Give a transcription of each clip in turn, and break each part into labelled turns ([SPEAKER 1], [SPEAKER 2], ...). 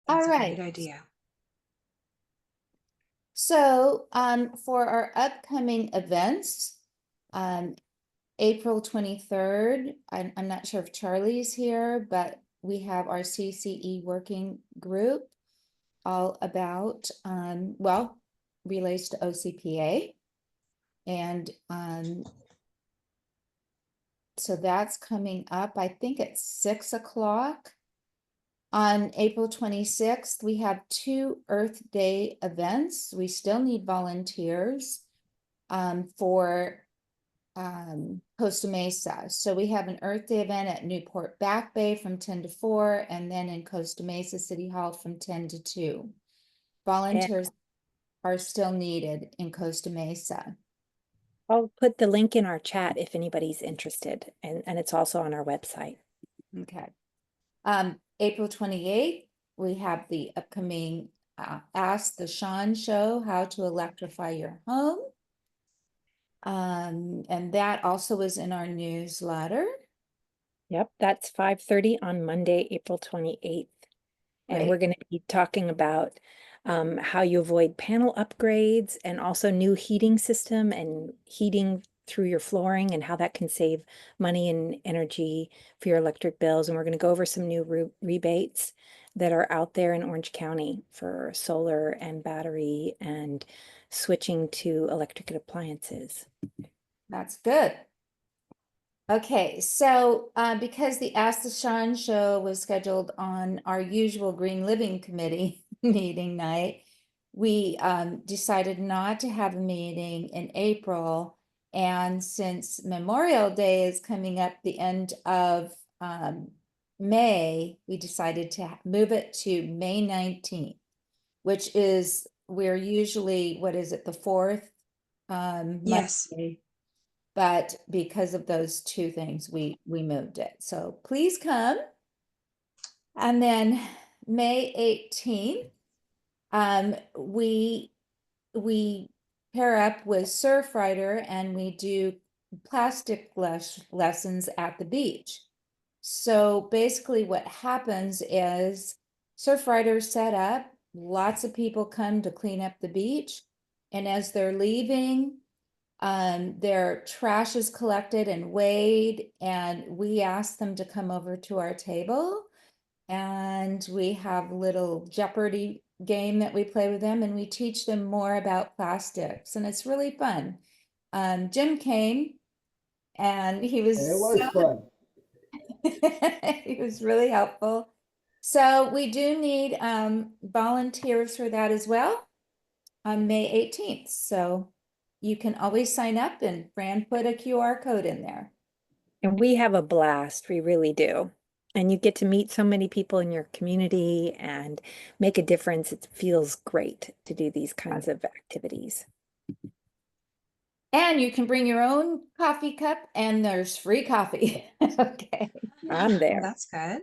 [SPEAKER 1] All
[SPEAKER 2] That's a great
[SPEAKER 1] right.
[SPEAKER 2] idea.
[SPEAKER 1] So for our upcoming events, um, April 23rd, I'm not sure if Charlie's here, but we have our CCE working group all about, well, relates to OCPA. And so that's coming up, I think it's 6 o'clock. On April 26th, we have 2 Earth Day events. We still need volunteers for Costa Mesa. So we have an Earth Day event at Newport Back Bay from 10 to 4, and then in Costa Mesa City Hall from 10 to 2.
[SPEAKER 2] And
[SPEAKER 1] Volunteers are still needed in Costa Mesa.
[SPEAKER 3] I'll put the link in our chat if anybody's interested, and it's also on our website.
[SPEAKER 1] Okay. April 28th, we have the upcoming Ask the Sean Show, How to Electrify Your Home. And that also is in our newsletter.
[SPEAKER 3] Yep, that's 5:30 on Monday, April 28th. And
[SPEAKER 1] Great.
[SPEAKER 3] we're going to be talking about how you avoid panel upgrades and also new heating system and heating through your flooring and how that can save money and energy for your electric bills. And we're going to go over some new rebates that are out there in Orange County for solar and battery and switching to electric appliances.
[SPEAKER 1] That's good. Okay, so because the Ask the Sean show was scheduled on our usual Green Living Committee meeting night, we decided not to have a meeting in April. And since Memorial Day is coming up the end of May, we decided to move it to May 19th, which is, we're usually, what is it, the fourth
[SPEAKER 2] Yes.
[SPEAKER 1] Monday? But because of those 2 things, we moved it. So please come. And then May 18th, we pair up with Surfrider and we do plastic lessons at the beach. So basically what happens is Surfrider set up, lots of people come to clean up the beach. And as they're leaving, their trash is collected and weighed, and we ask them to come over to our table, and we have a little Jeopardy game that we play with them, and we teach them more about plastics, and it's really fun. Jim came, and he was
[SPEAKER 4] It was fun.
[SPEAKER 1] he was really helpful. So we do need volunteers for that as well on May 18th. So you can always sign up, and Fran put a QR code in there.
[SPEAKER 3] And we have a blast, we really do. And you get to meet so many people in your community and make a difference. It feels great to do these kinds of activities.
[SPEAKER 1] And you can bring your own coffee cup, and there's free coffee. Okay.
[SPEAKER 3] I'm
[SPEAKER 2] Well,
[SPEAKER 3] there.
[SPEAKER 2] that's good.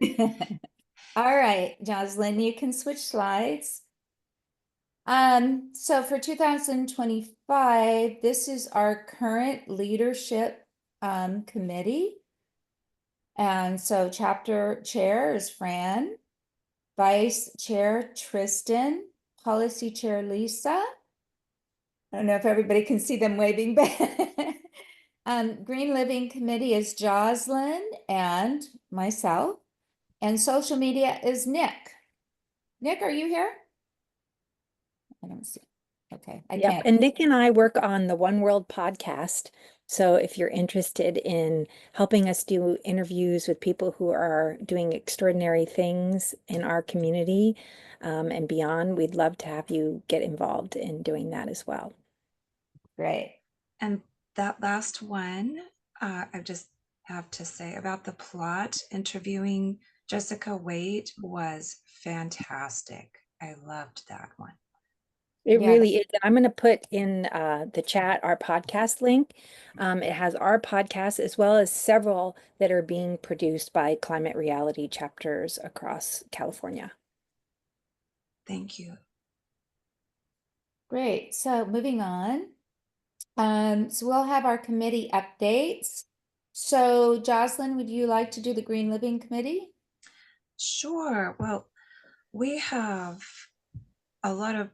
[SPEAKER 1] All right, Jocelyn, you can switch slides. So for 2025, this is our current leadership committee. And so chapter chair is Fran, vice chair Tristan, policy chair Lisa. I don't know if everybody can see them waving back. Green Living Committee is Jocelyn and myself, and social media is Nick. Nick, are you here? I don't see. Okay, I
[SPEAKER 3] Yep.
[SPEAKER 1] can't.
[SPEAKER 3] And Nick and I work on the One World podcast. So if you're interested in helping us do interviews with people who are doing extraordinary things in our community and beyond, we'd love to have you get involved in doing that as well.
[SPEAKER 1] Great.
[SPEAKER 2] And that last one, I just have to say about the plot, interviewing Jessica Wade was fantastic. I loved that one.
[SPEAKER 3] It
[SPEAKER 1] Yeah.
[SPEAKER 3] really is. I'm going to put in the chat our podcast link. It has our podcast as well as several that are being produced by Climate Reality chapters across California.
[SPEAKER 2] Thank you.
[SPEAKER 1] Great. So moving on. So we'll have our committee updates. So Jocelyn, would you like to do the Green Living Committee?
[SPEAKER 2] Sure. Well, we have a lot of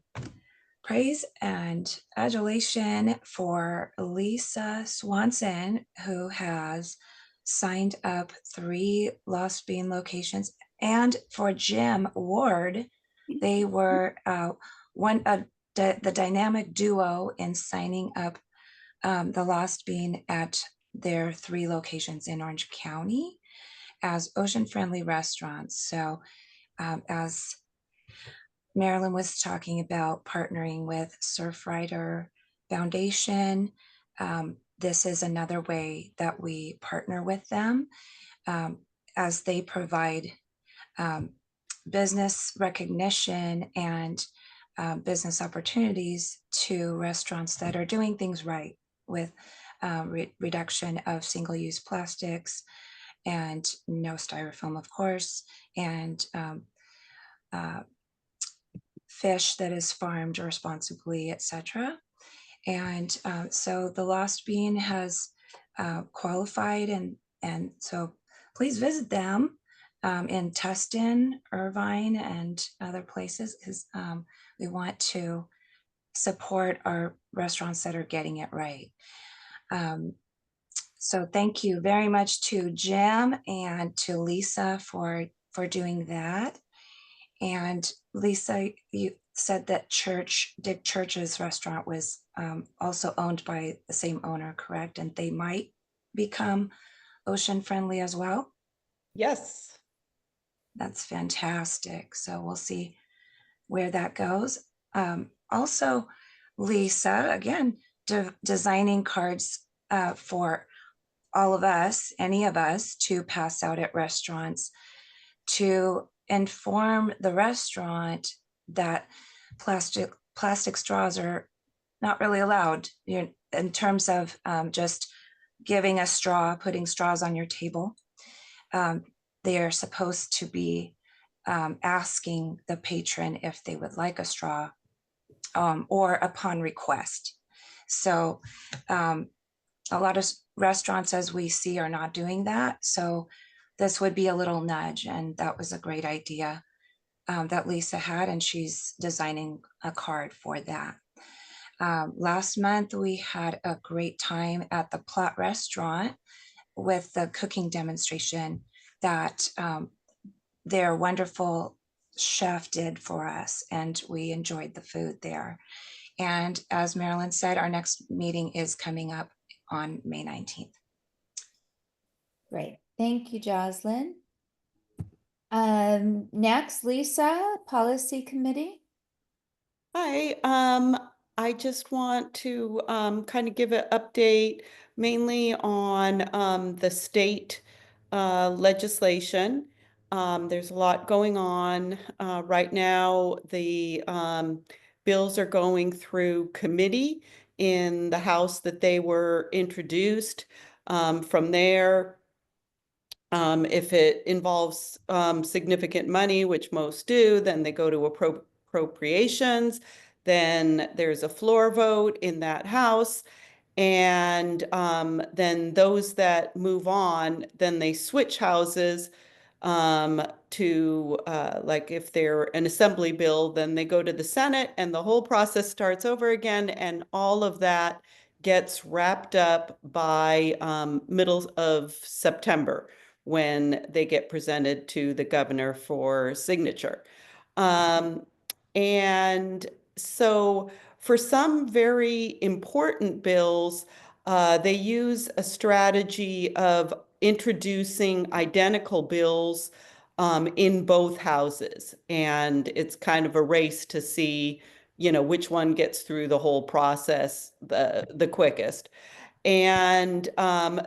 [SPEAKER 2] praise and adulation for Lisa Swanson, who has signed up 3 Lost Bean locations, and for Jim Ward. They were the dynamic duo in signing up the Lost Bean at their 3 locations in Orange County as ocean-friendly restaurants. So as Marilyn was talking about partnering with Surfrider Foundation, this is another way that we partner with them as they provide business recognition and business opportunities to restaurants that are doing things right with reduction of single-use plastics and no styrofoam, of course, and fish that is farmed responsibly, etc. And so the Lost Bean has qualified, and so please visit them in Tustin, Irvine, and other places, because we want to support our restaurants that are getting it right. So thank you very much to Jim and to Lisa for doing that. And Lisa, you said that Dick Church's restaurant was also owned by the same owner, correct? And they might become ocean friendly as well?
[SPEAKER 4] Yes.
[SPEAKER 2] That's fantastic. So we'll see where that goes. Also, Lisa, again, designing cards for all of us, any of us, to pass out at restaurants to inform the restaurant that plastic straws are not really allowed, in terms of just giving a straw, putting straws on your table. They are supposed to be asking the patron if they would like a straw, or upon request. So a lot of restaurants, as we see, are not doing that. So this would be a little nudge, and that was a great idea that Lisa had, and she's designing a card for that. Last month, we had a great time at the Plot Restaurant with the cooking demonstration that their wonderful chef did for us, and we enjoyed the food there. And as Marilyn said, our next meeting is coming up on May 19th.
[SPEAKER 1] Great. Thank you, Jocelyn. Next, Lisa, Policy Committee.
[SPEAKER 4] Hi, I just want to kind of give an update mainly on the state legislation. There's a lot going on right now. The bills are going through committee in the House that they were introduced. From there, if it involves significant money, which most do, then they go to appropriations. Then there's a floor vote in that House. And then those that move on, then they switch houses to like if they're an assembly bill, then they go to the Senate and the whole process starts over again. And all of that gets wrapped up by middle of September, when they get presented to the governor for signature. And so for some very important bills, they use a strategy of introducing identical bills in both houses. And it's kind of a race to see, which one gets through the whole process the quickest. And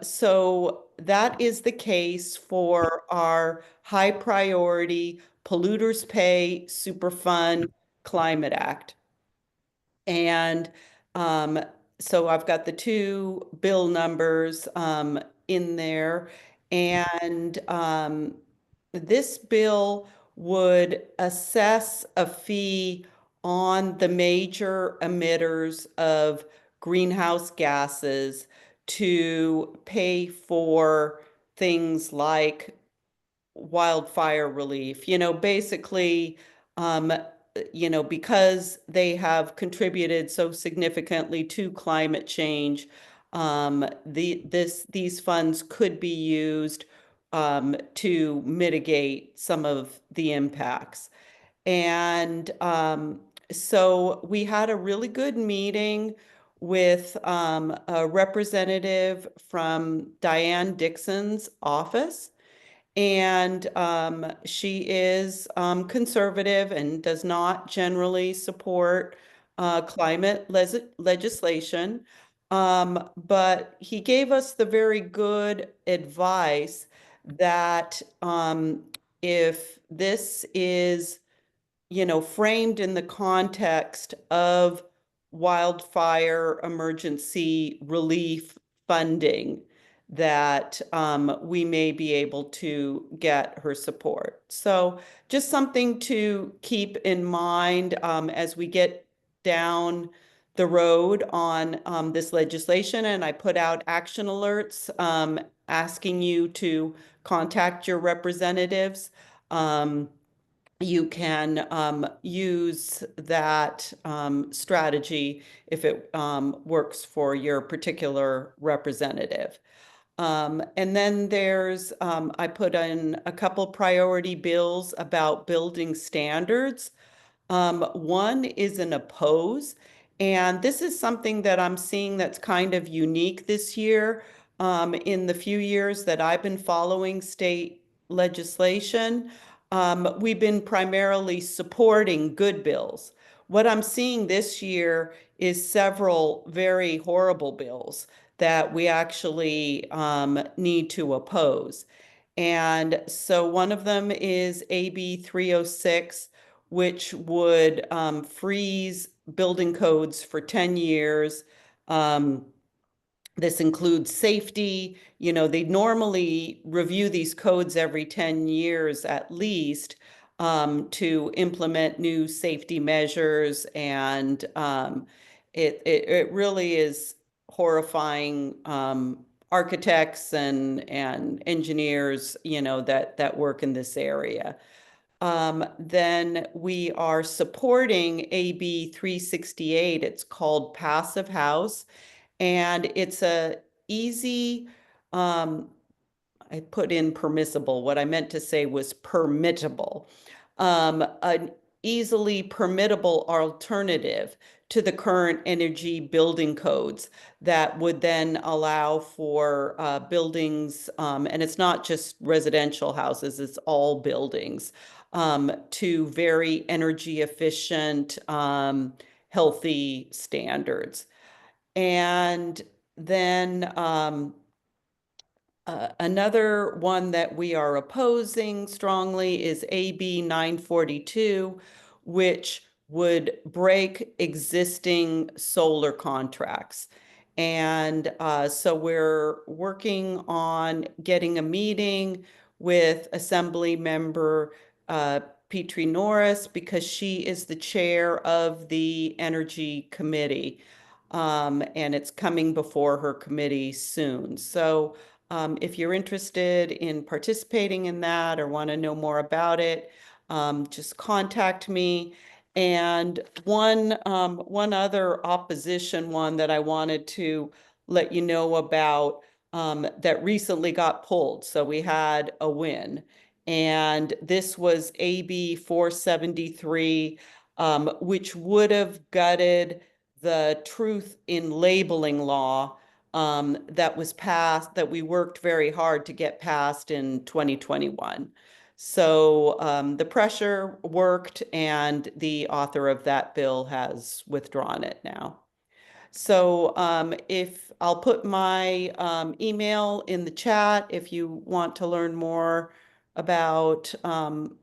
[SPEAKER 4] so that is the case for our high priority Polluters Pay Superfund Climate Act. And so I've got the 2 bill numbers in there. And this bill would assess a fee on the major emitters of greenhouse gases to pay for things like wildfire relief, basically um, because they have contributed so significantly to climate change, these funds could be used to mitigate some of the impacts. And so we had a really good meeting with a representative from Diane Dixon's office. And she is conservative and does not generally support climate legislation. But he gave us the very good advice that if this is framed in the context of wildfire emergency relief funding, that we may be able to get her support. So just something to keep in mind as we get down the road on this legislation. And I put out action alerts asking you to contact your representatives. You can use that strategy if it works for your particular representative. And then I put in a couple priority bills about building standards. One is an oppose, and this is something that I'm seeing that's kind of unique this year. In the few years that I've been following state legislation, we've been primarily supporting good bills. What I'm seeing this year is several very horrible bills that we actually need to oppose. And so one of them is AB 306, which would freeze building codes for 10 years. This includes safety. They normally review these codes every 10 years at least to implement new safety measures. And it really is horrifying architects and engineers, that work in this area. Then we are supporting AB 368. It's called Passive House. And it's a easy, I put in permissible. What I meant to say was permittable. An easily permittable alternative to the current energy building codes that would then allow for buildings, and it's not just residential houses, it's all buildings, to very energy efficient, healthy standards. And then another one that we are opposing strongly is AB 942, which would break existing solar contracts. And so we're working on getting a meeting with Assembly Member Petrie Norris, because she is the chair of the Energy Committee. And it's coming before her committee soon. So if you're interested in participating in that or want to know more about it, just contact me. And one other opposition one that I wanted to let you know about that recently got pulled. So we had a win. And this was AB 473, which would have gutted the truth in labeling law that was passed, that we worked very hard to get passed in 2021. So the pressure worked, and the author of that bill has withdrawn it now. So if I'll put my email in the chat if you want to learn more about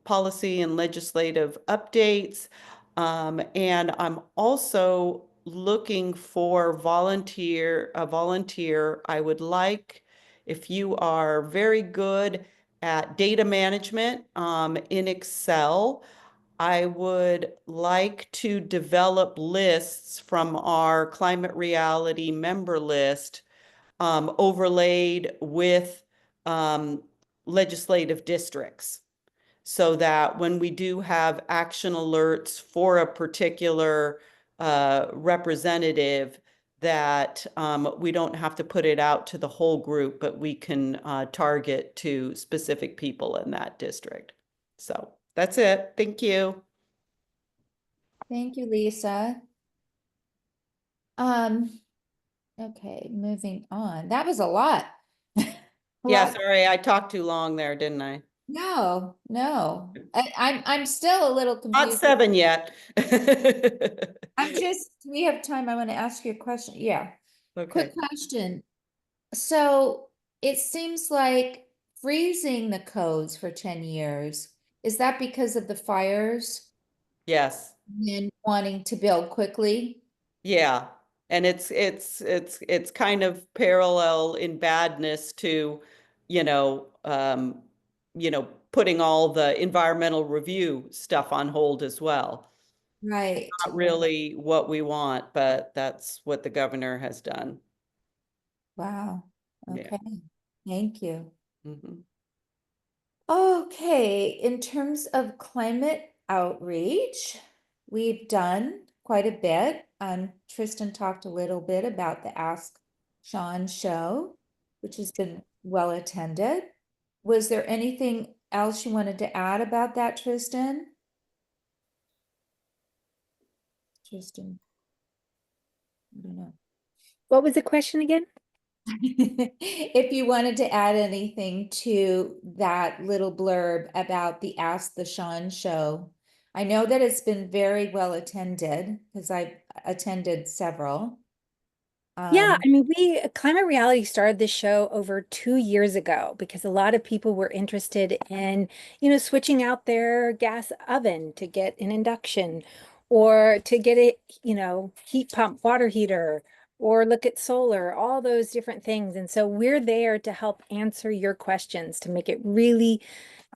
[SPEAKER 4] policy and legislative updates. And I'm also looking for a volunteer. I would like, if you are very good at data management in Excel, I would like to develop lists from our climate reality member list overlaid with legislative districts. so that when we do have action alerts for a particular representative, that we don't have to put it out to the whole group, but we can target to specific people in that district. So that's it. Thank you.
[SPEAKER 1] Thank you, Lisa. Okay, moving on. That was a lot.
[SPEAKER 4] Yeah,
[SPEAKER 1] Lot.
[SPEAKER 4] sorry, I talked too long there, didn't I?
[SPEAKER 1] No, no. I'm still a little
[SPEAKER 4] Not
[SPEAKER 1] confused.
[SPEAKER 4] 7 yet.
[SPEAKER 1] We have time. I want to ask you a question. Yeah.
[SPEAKER 4] Okay.
[SPEAKER 1] Quick question. So it seems like freezing the codes for 10 years, is that because of the fires
[SPEAKER 4] Yes.
[SPEAKER 1] and wanting to build quickly?
[SPEAKER 4] Yeah. And it's kind of parallel in badness to, you know, um, putting all the environmental review stuff on hold as well.
[SPEAKER 1] Right.
[SPEAKER 4] Not really what we want, but that's what the governor has done.
[SPEAKER 1] Wow.
[SPEAKER 4] Yeah.
[SPEAKER 1] Okay. Thank you.
[SPEAKER 4] Mhm.
[SPEAKER 1] Okay, in terms of climate outreach, we've done quite a bit. Tristan talked a little bit about the Ask Sean show, which has been well attended. Was there anything else you wanted to add about that, Tristan? Tristan, I don't know.
[SPEAKER 3] What was the question again?
[SPEAKER 1] If you wanted to add anything to that little blurb about the Ask the Sean show. I know that it's been very well attended because I attended several.
[SPEAKER 3] Yeah,
[SPEAKER 1] Um,
[SPEAKER 3] I mean, Climate Reality started this show over 2 years ago because a lot of people were interested in, switching out their gas oven to get an induction or to get a, heat pump, water heater, or look at solar, all those different things. And so we're there to help answer your questions to make it really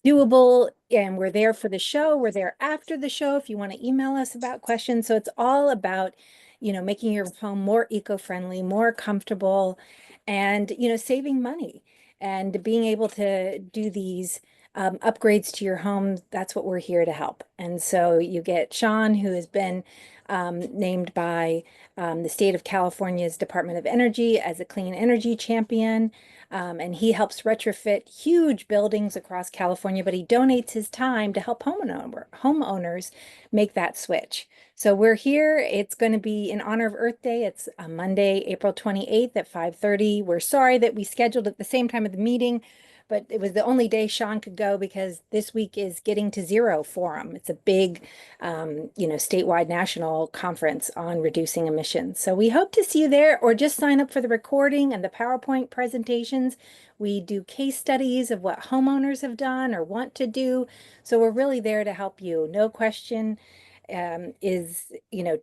[SPEAKER 3] doable. And we're there for the show. We're there after the show if you want to email us about questions. So it's all about, making your home more eco-friendly, more comfortable, and, saving money and being able to do these upgrades to your home. That's what we're here to help. And so you get Sean, who has been named by the state of California's Department of Energy as a clean energy champion. And he helps retrofit huge buildings across California, but he donates his time to help homeowners make that switch. So we're here. It's going to be in honor of Earth Day. It's Monday, April 28th at 5:30. We're sorry that we scheduled at the same time of the meeting, but it was the only day Sean could go because this week is Getting to Zero Forum. It's a big, statewide national conference on reducing emissions. So we hope to see you there, or just sign up for the recording and the PowerPoint presentations. We do case studies of what homeowners have done or want to do. So we're really there to help you. No question is,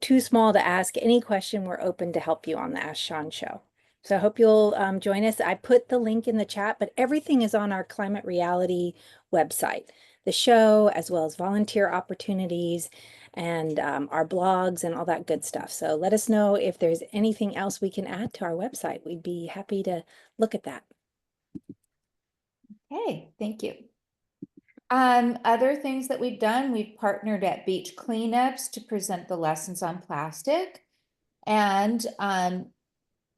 [SPEAKER 3] too small to ask. Any question, we're open to help you on the Ask Sean show. So I hope you'll join us. I put the link in the chat, but everything is on our Climate Reality website. The show, as well as volunteer opportunities and our blogs and all that good stuff. So let us know if there's anything else we can add to our website. We'd be happy to look at that.
[SPEAKER 1] Okay, thank you. Other things that we've done, we've partnered at beach cleanups to present the lessons on plastic. And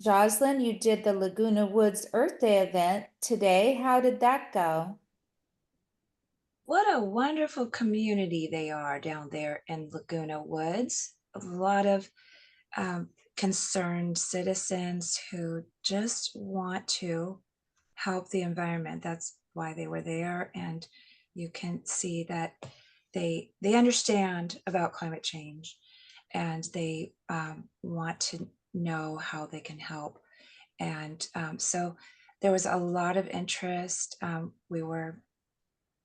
[SPEAKER 1] Jocelyn, you did the Laguna Woods Earth Day event today. How did that go?
[SPEAKER 2] What a wonderful community they are down there in Laguna Woods. A lot of concerned citizens who just want to help the environment. That's why they were there. And you can see that they understand about climate change, and they want to know how they can help. And so there was a lot of interest. We were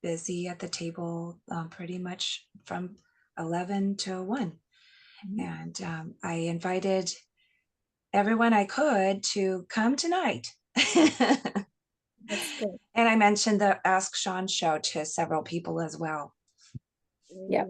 [SPEAKER 2] busy at the table pretty much from 11 to 1. And I invited everyone I could to come tonight.
[SPEAKER 3] That's good.
[SPEAKER 2] And I mentioned the Ask Sean show to several people as well.
[SPEAKER 3] Yeah.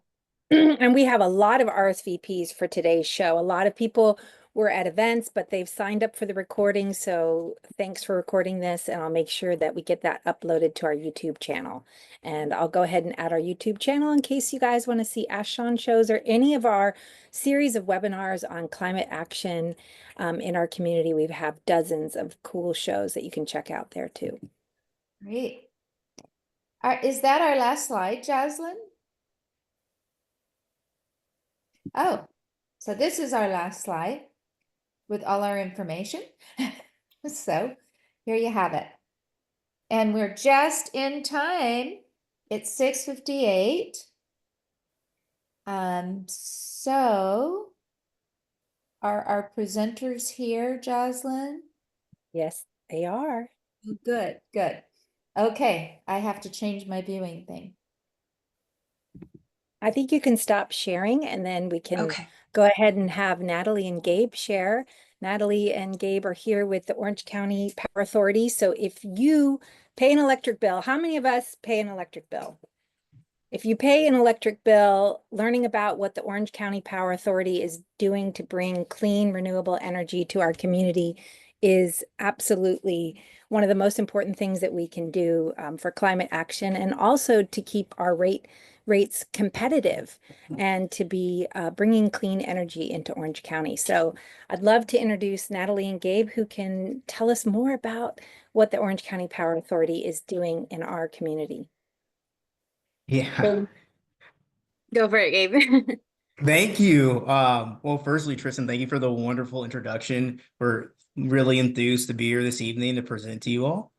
[SPEAKER 3] And we have a lot of RSVPs for today's show. A lot of people we're at events, but they've signed up for the recording. So thanks for recording this, and I'll make sure that we get that uploaded to our YouTube channel. And I'll go ahead and add our YouTube channel in case you guys want to see Ash-Shawn shows or any of our series of webinars on climate action in our community. We have dozens of cool shows that you can check out there too.
[SPEAKER 1] Great. Is that our last slide, Jaslyn? Oh, so this is our last slide with all our information. So here you have it. And we're just in time. It's 6:58. So are our presenters here, Jocelyn?
[SPEAKER 3] Yes, they are.
[SPEAKER 1] Good, good. Okay, I have to change my viewing thing.
[SPEAKER 3] I think you can stop sharing and then we can
[SPEAKER 2] Okay.
[SPEAKER 3] go ahead and have Natalie and Gabe share. Natalie and Gabe are here with the Orange County Power Authority. So if you pay an electric bill, how many of us pay an electric bill? If you pay an electric bill, learning about what the Orange County Power Authority is doing to bring clean, renewable energy to our community is absolutely one of the most important things that we can do for climate action, and also to keep our rates competitive and to be bringing clean energy into Orange County. So I'd love to introduce Natalie and Gabe, who can tell us more about what the Orange County Power Authority is doing in our community.
[SPEAKER 5] Yeah.
[SPEAKER 6] Go for it, Gabe.
[SPEAKER 5] Thank you. Well, firstly, Tristan, thank you for the wonderful introduction. We're really enthused to be here this evening to present to you all.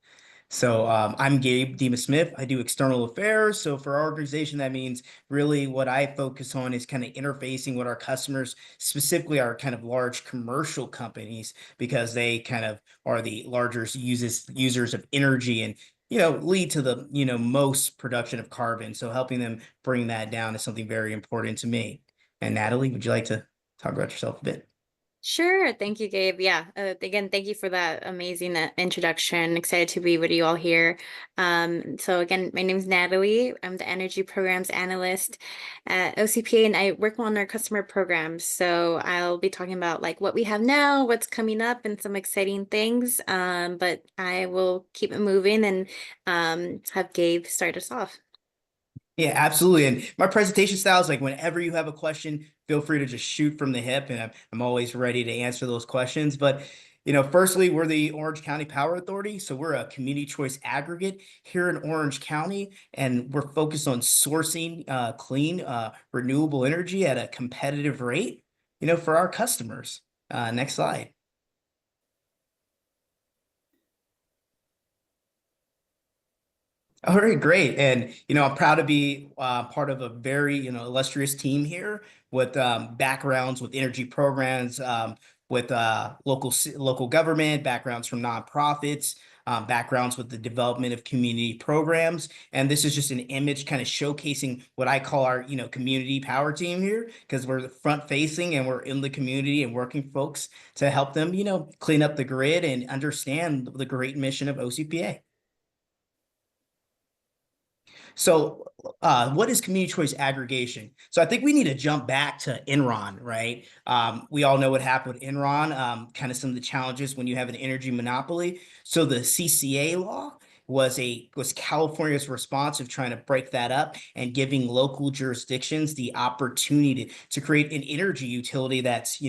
[SPEAKER 5] So I'm Gabe Demas-Smith. I do external affairs. So for our organization, that means really what I focus on is kind of interfacing with our customers, specifically our kind of large commercial companies, because they kind of are the larger users of energy and lead to the most production of carbon. So helping them bring that down is something very important to me. And Natalie, would you like to talk about yourself a bit?
[SPEAKER 6] Sure. Thank you, Gabe. Yeah. Again, thank you for that amazing introduction. Excited to be with you all here. So again, my name is Natalie. I'm the Energy Programs Analyst at OCPA, and I work on our customer programs. So I'll be talking about like what we have now, what's coming up, and some exciting things. But I will keep it moving and have Gabe start us off.
[SPEAKER 5] Yeah, absolutely. And my presentation style is like whenever you have a question, feel free to just shoot from the hip, and I'm always ready to answer those questions. But firstly, we're the Orange County Power Authority. So we're a community choice aggregate here in Orange County, and we're focused on sourcing clean, renewable energy at a competitive rate, for our customers. Next slide. All right, great. And, I'm proud to be part of a very, illustrious team here with backgrounds with energy programs, with local government, backgrounds from nonprofits, backgrounds with the development of community programs. And this is just an image kind of showcasing what I call our, community power team here, because we're front facing and we're in the community and working folks to help them, clean up the grid and understand the great mission of OCPA. So what is community choice aggregation? So I think we need to jump back to Enron, right? We all know what happened with Enron, kind of some of the challenges when you have an energy monopoly. So the CCA law was California's response of trying to break that up and giving local jurisdictions the opportunity to create an energy utility that's,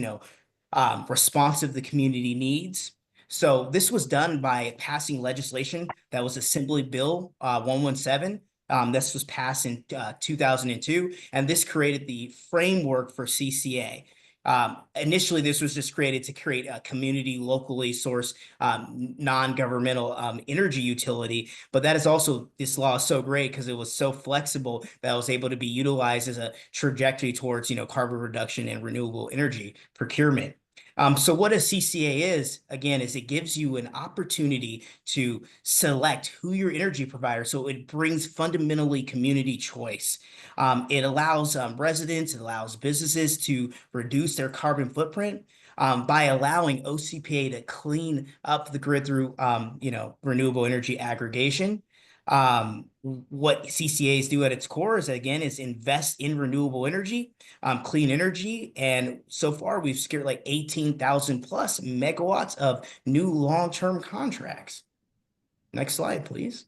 [SPEAKER 5] responsive to community needs. So this was done by passing legislation that was Assembly Bill 117. This was passed in 2002, and this created the framework for CCA. Initially, this was just created to create a community locally sourced non-governmental energy utility. But that is also, this law is so great because it was so flexible that it was able to be utilized as a trajectory towards, carbon reduction and renewable energy procurement. So what a CCA is, again, is it gives you an opportunity to select who your energy provider. So it brings fundamentally community choice. It allows residents, it allows businesses to reduce their carbon footprint by allowing OCPA to clean up the grid through, renewable energy aggregation. what CCAs do at its core is, again, is invest in renewable energy, clean energy. And so far, we've secured like 18,000 plus megawatts of new long-term contracts. Next slide, please.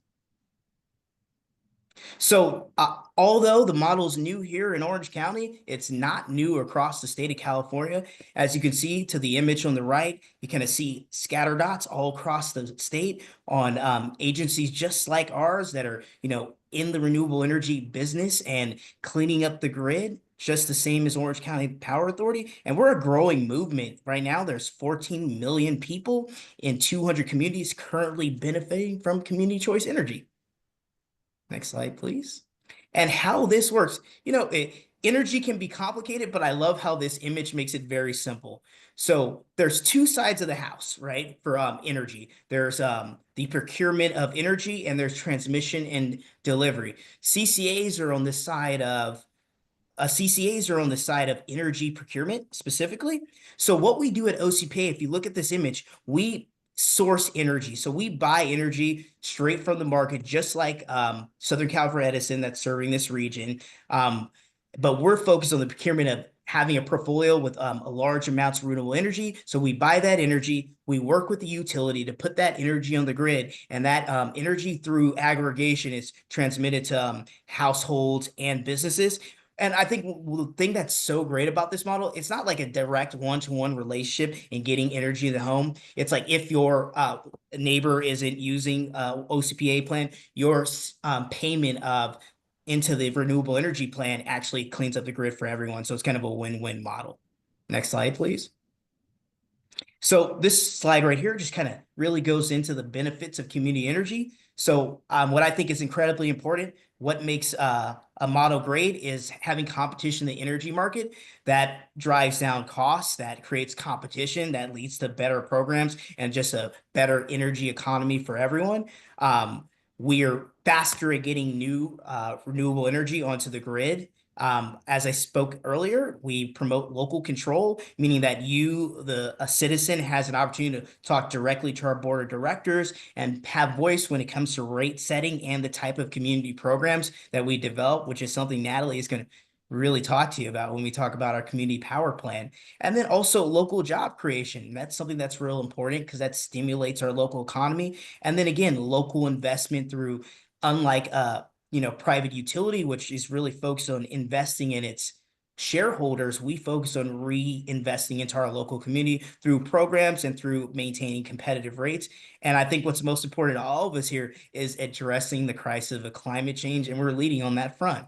[SPEAKER 5] So although the model is new here in Orange County, it's not new across the state of California. As you can see to the image on the right, you kind of see scatter dots all across the state on agencies just like ours that are, in the renewable energy business and cleaning up the grid, just the same as Orange County Power Authority. And we're a growing movement. Right now, there's 14 million people in 200 communities currently benefiting from community choice energy. Next slide, please. And how this works. Energy can be complicated, but I love how this image makes it very simple. So there's two sides of the house, right, for energy. There's the procurement of energy, and there's transmission and delivery. CCAs are on the side of energy procurement specifically. So what we do at OCPA, if you look at this image, we source energy. So we buy energy straight from the market, just like Southern California Edison that's serving this region. But we're focused on the procurement of having a portfolio with a large amounts of renewable energy. So we buy that energy, we work with the utility to put that energy on the grid, and that energy through aggregation is transmitted to households and businesses. And I think the thing that's so great about this model, it's not like a direct one-to-one relationship in getting energy in the home. It's like if your neighbor isn't using OCPA plan, your payment into the renewable energy plan actually cleans up the grid for everyone. So it's kind of a win-win model. Next slide, please. So this slide right here just kind of really goes into the benefits of community energy. So what I think is incredibly important, what makes a model great is having competition in the energy market that drives down costs, that creates competition, that leads to better programs and just a better energy economy for everyone. We are faster at getting new renewable energy onto the grid. As I spoke earlier, we promote local control, meaning that a citizen, has an opportunity to talk directly to our board of directors and have voice when it comes to rate setting and the type of community programs that we develop, which is something Natalie is going to really talk to you about when we talk about our community power plan. And then also local job creation. That's something that's real important because that stimulates our local economy. And then again, local investment through, unlike private utility, which is really focused on investing in its shareholders, we focus on reinvesting into our local community through programs and through maintaining competitive rates. And I think what's most important to all of us here is addressing the crisis of climate change, and we're leading on that front.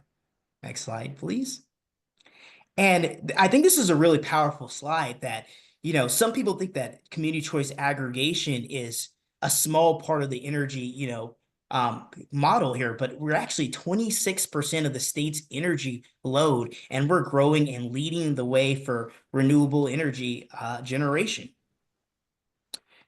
[SPEAKER 5] Next slide, please. And I think this is a really powerful slide that, some people think that community choice aggregation is a small part of the energy, model here, but we're actually 26% of the state's energy load, and we're growing and leading the way for renewable energy generation.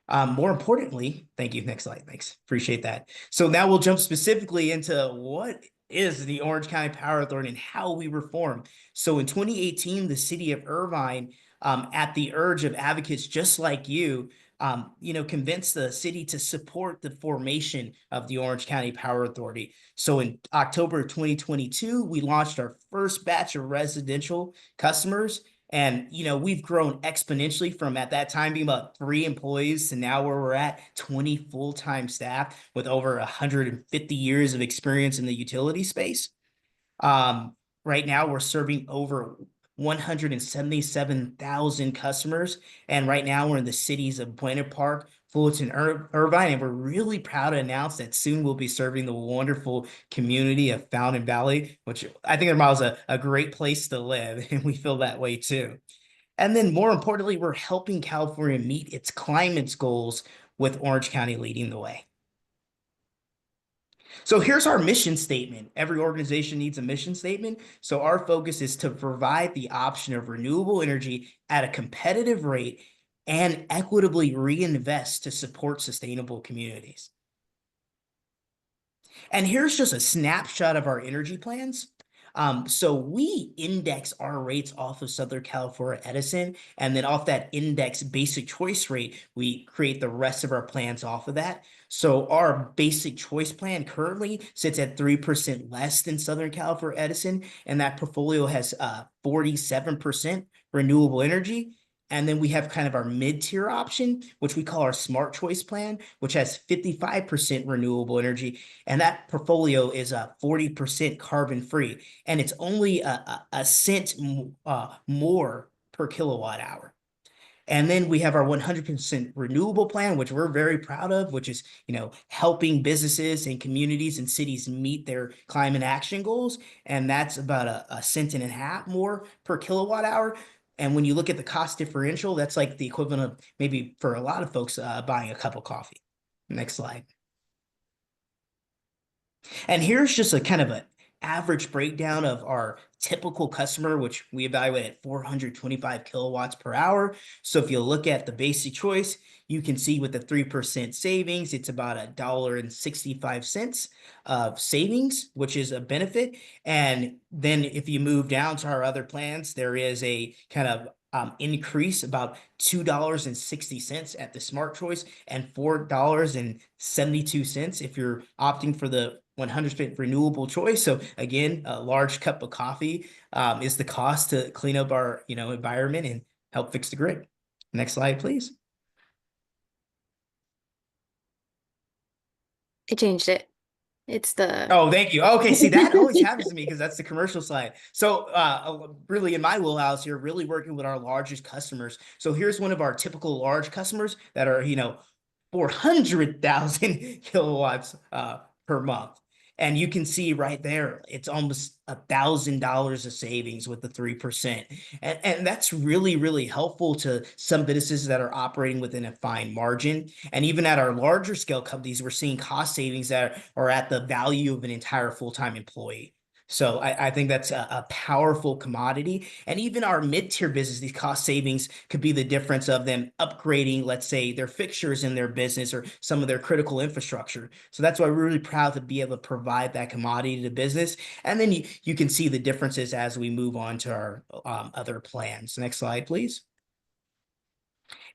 [SPEAKER 5] More importantly, thank you. Next slide. Thanks. Appreciate that. So now we'll jump specifically into what is the Orange County Power Authority and how we were formed. So in 2018, the city of Irvine, at the urge of advocates just like you, convinced the city to support the formation of the Orange County Power Authority. So in October of 2022, we launched our first batch of residential customers. And, we've grown exponentially from at that time being about 3 employees to now where we're at 20 full-time staff with over 150 years of experience in the utility space. Right now we're serving over 177,000 customers. And right now we're in the cities of Buena Park, Fullerton, Irvine, and we're really proud to announce that soon we'll be serving the wonderful community of Fountain Valley, which I think their model is a great place to live, and we feel that way too. And then more importantly, we're helping California meet its climate goals with Orange County leading the way. So here's our mission statement. Every organization needs a mission statement. So our focus is to provide the option of renewable energy at a competitive rate and equitably reinvest to support sustainable communities. And here's just a snapshot of our energy plans. So we index our rates off of Southern California Edison, and then off that index basic choice rate, we create the rest of our plans off of that. So our basic choice plan currently sits at 3% less than Southern California Edison, and that portfolio has 47% renewable energy. And then we have kind of our mid-tier option, which we call our smart choice plan, which has 55% renewable energy. And that portfolio is 40% carbon free. And it's only a cent more per kilowatt hour. And then we have our 100% renewable plan, which we're very proud of, which is, helping businesses and communities and cities meet their climate action goals. And that's about a cent and a half more per kilowatt hour. And when you look at the cost differential, that's like the equivalent of maybe for a lot of folks buying a cup of coffee. Next slide. And here's just a kind of an average breakdown of our typical customer, which we evaluate at 425 kilowatts per hour. So if you look at the basic choice, you can see with the 3% savings, it's about $1.65 of savings, which is a benefit. And then if you move down to our other plans, there is a kind of increase about $2.60 at the smart choice and $4.72 if you're opting for the 100% renewable choice. So again, a large cup of coffee is the cost to clean up our environment and help fix the grid. Next slide, please.
[SPEAKER 6] I changed it. It's the
[SPEAKER 5] Oh, thank you. Okay, see, that always happens to me because that's the commercial slide. So really in my wheelhouse here, really working with our largest customers. So here's one of our typical large customers that are, 400,000 kilowatts per month. And you can see right there, it's almost $1,000 of savings with the 3%. And that's really, really helpful to some businesses that are operating within a fine margin. And even at our larger scale companies, we're seeing cost savings that are at the value of an entire full-time employee. So I think that's a powerful commodity. And even our mid-tier business, these cost savings could be the difference of them upgrading, let's say, their fixtures in their business or some of their critical infrastructure. So that's why we're really proud to be able to provide that commodity to business. And then you can see the differences as we move on to our other plans. Next slide, please.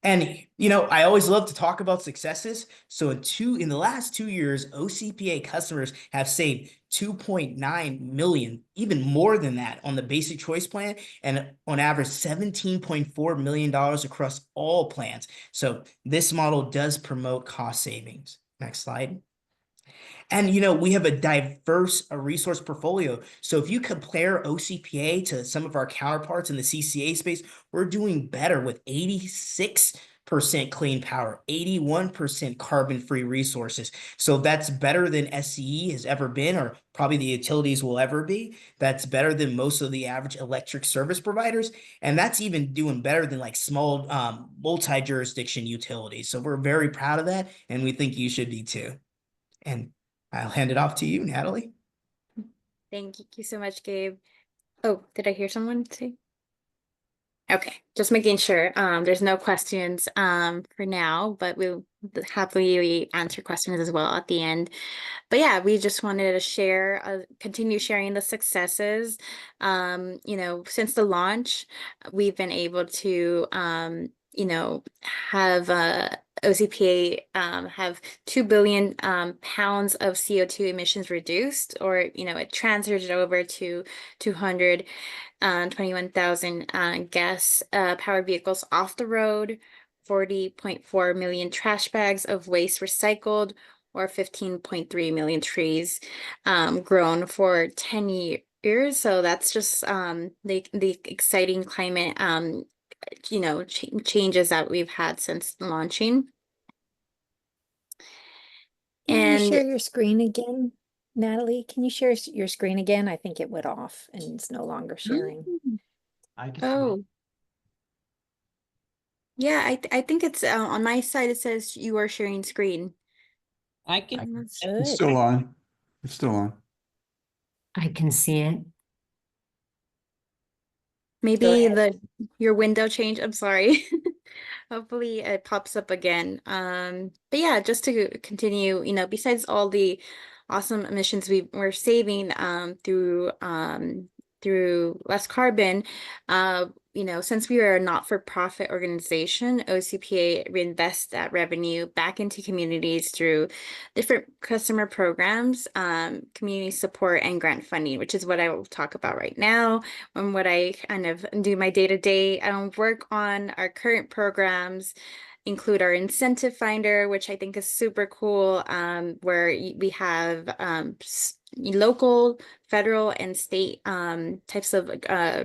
[SPEAKER 5] And I always love to talk about successes. So in the last 2 years, OCPA customers have saved 2.9 million, even more than that on the basic choice plan, and on average $17.4 million across all plans. So this model does promote cost savings. Next slide. And we have a diverse resource portfolio. So if you compare OCPA to some of our counterparts in the CCA space, we're doing better with 86% clean power, 81% carbon-free resources. So that's better than SCE has ever been, or probably the utilities will ever be. That's better than most of the average electric service providers. And that's even doing better than like small multi-jurisdiction utilities. So we're very proud of that, and we think you should be too. And I'll hand it off to you, Natalie.
[SPEAKER 6] Thank you so much, Gabe. Oh, did I hear someone say? Okay, just making sure. There's no questions for now, but we'll happily answer questions as well at the end. But yeah, we just wanted to share, continue sharing the successes. Since the launch, we've been able to, have OCPA have 2 billion pounds of CO2 emissions reduced, or it transferred over to 221,000 gas powered vehicles off the road, 40.4 million trash bags of waste recycled, or 15.3 million trees grown for 10 years. So that's just the exciting climate changes that we've had since launching.
[SPEAKER 3] Can you share
[SPEAKER 6] And
[SPEAKER 3] your screen again, Natalie? Can you share your screen again? I think it went off and it's no longer sharing.
[SPEAKER 7] I can see
[SPEAKER 6] oh, yeah, I think it's on my side. It says you are sharing screen.
[SPEAKER 8] I can
[SPEAKER 6] I'm not
[SPEAKER 7] it.
[SPEAKER 6] sure.
[SPEAKER 7] It's
[SPEAKER 3] Good.
[SPEAKER 7] still on. It's still on.
[SPEAKER 8] I can see it.
[SPEAKER 6] Maybe
[SPEAKER 3] ahead.
[SPEAKER 6] your window changed. I'm sorry. Hopefully it pops up again. But yeah, just to continue, besides all the awesome emissions we're saving through less carbon. Since we are a not-for-profit organization, OCPA reinvests that revenue back into communities through different customer programs, community support, and grant funding, which is what I will talk about right now and what I kind of do my day-to-day. Work on our current programs, include our incentive finder, which I think is super cool, where we have local, federal, and state types of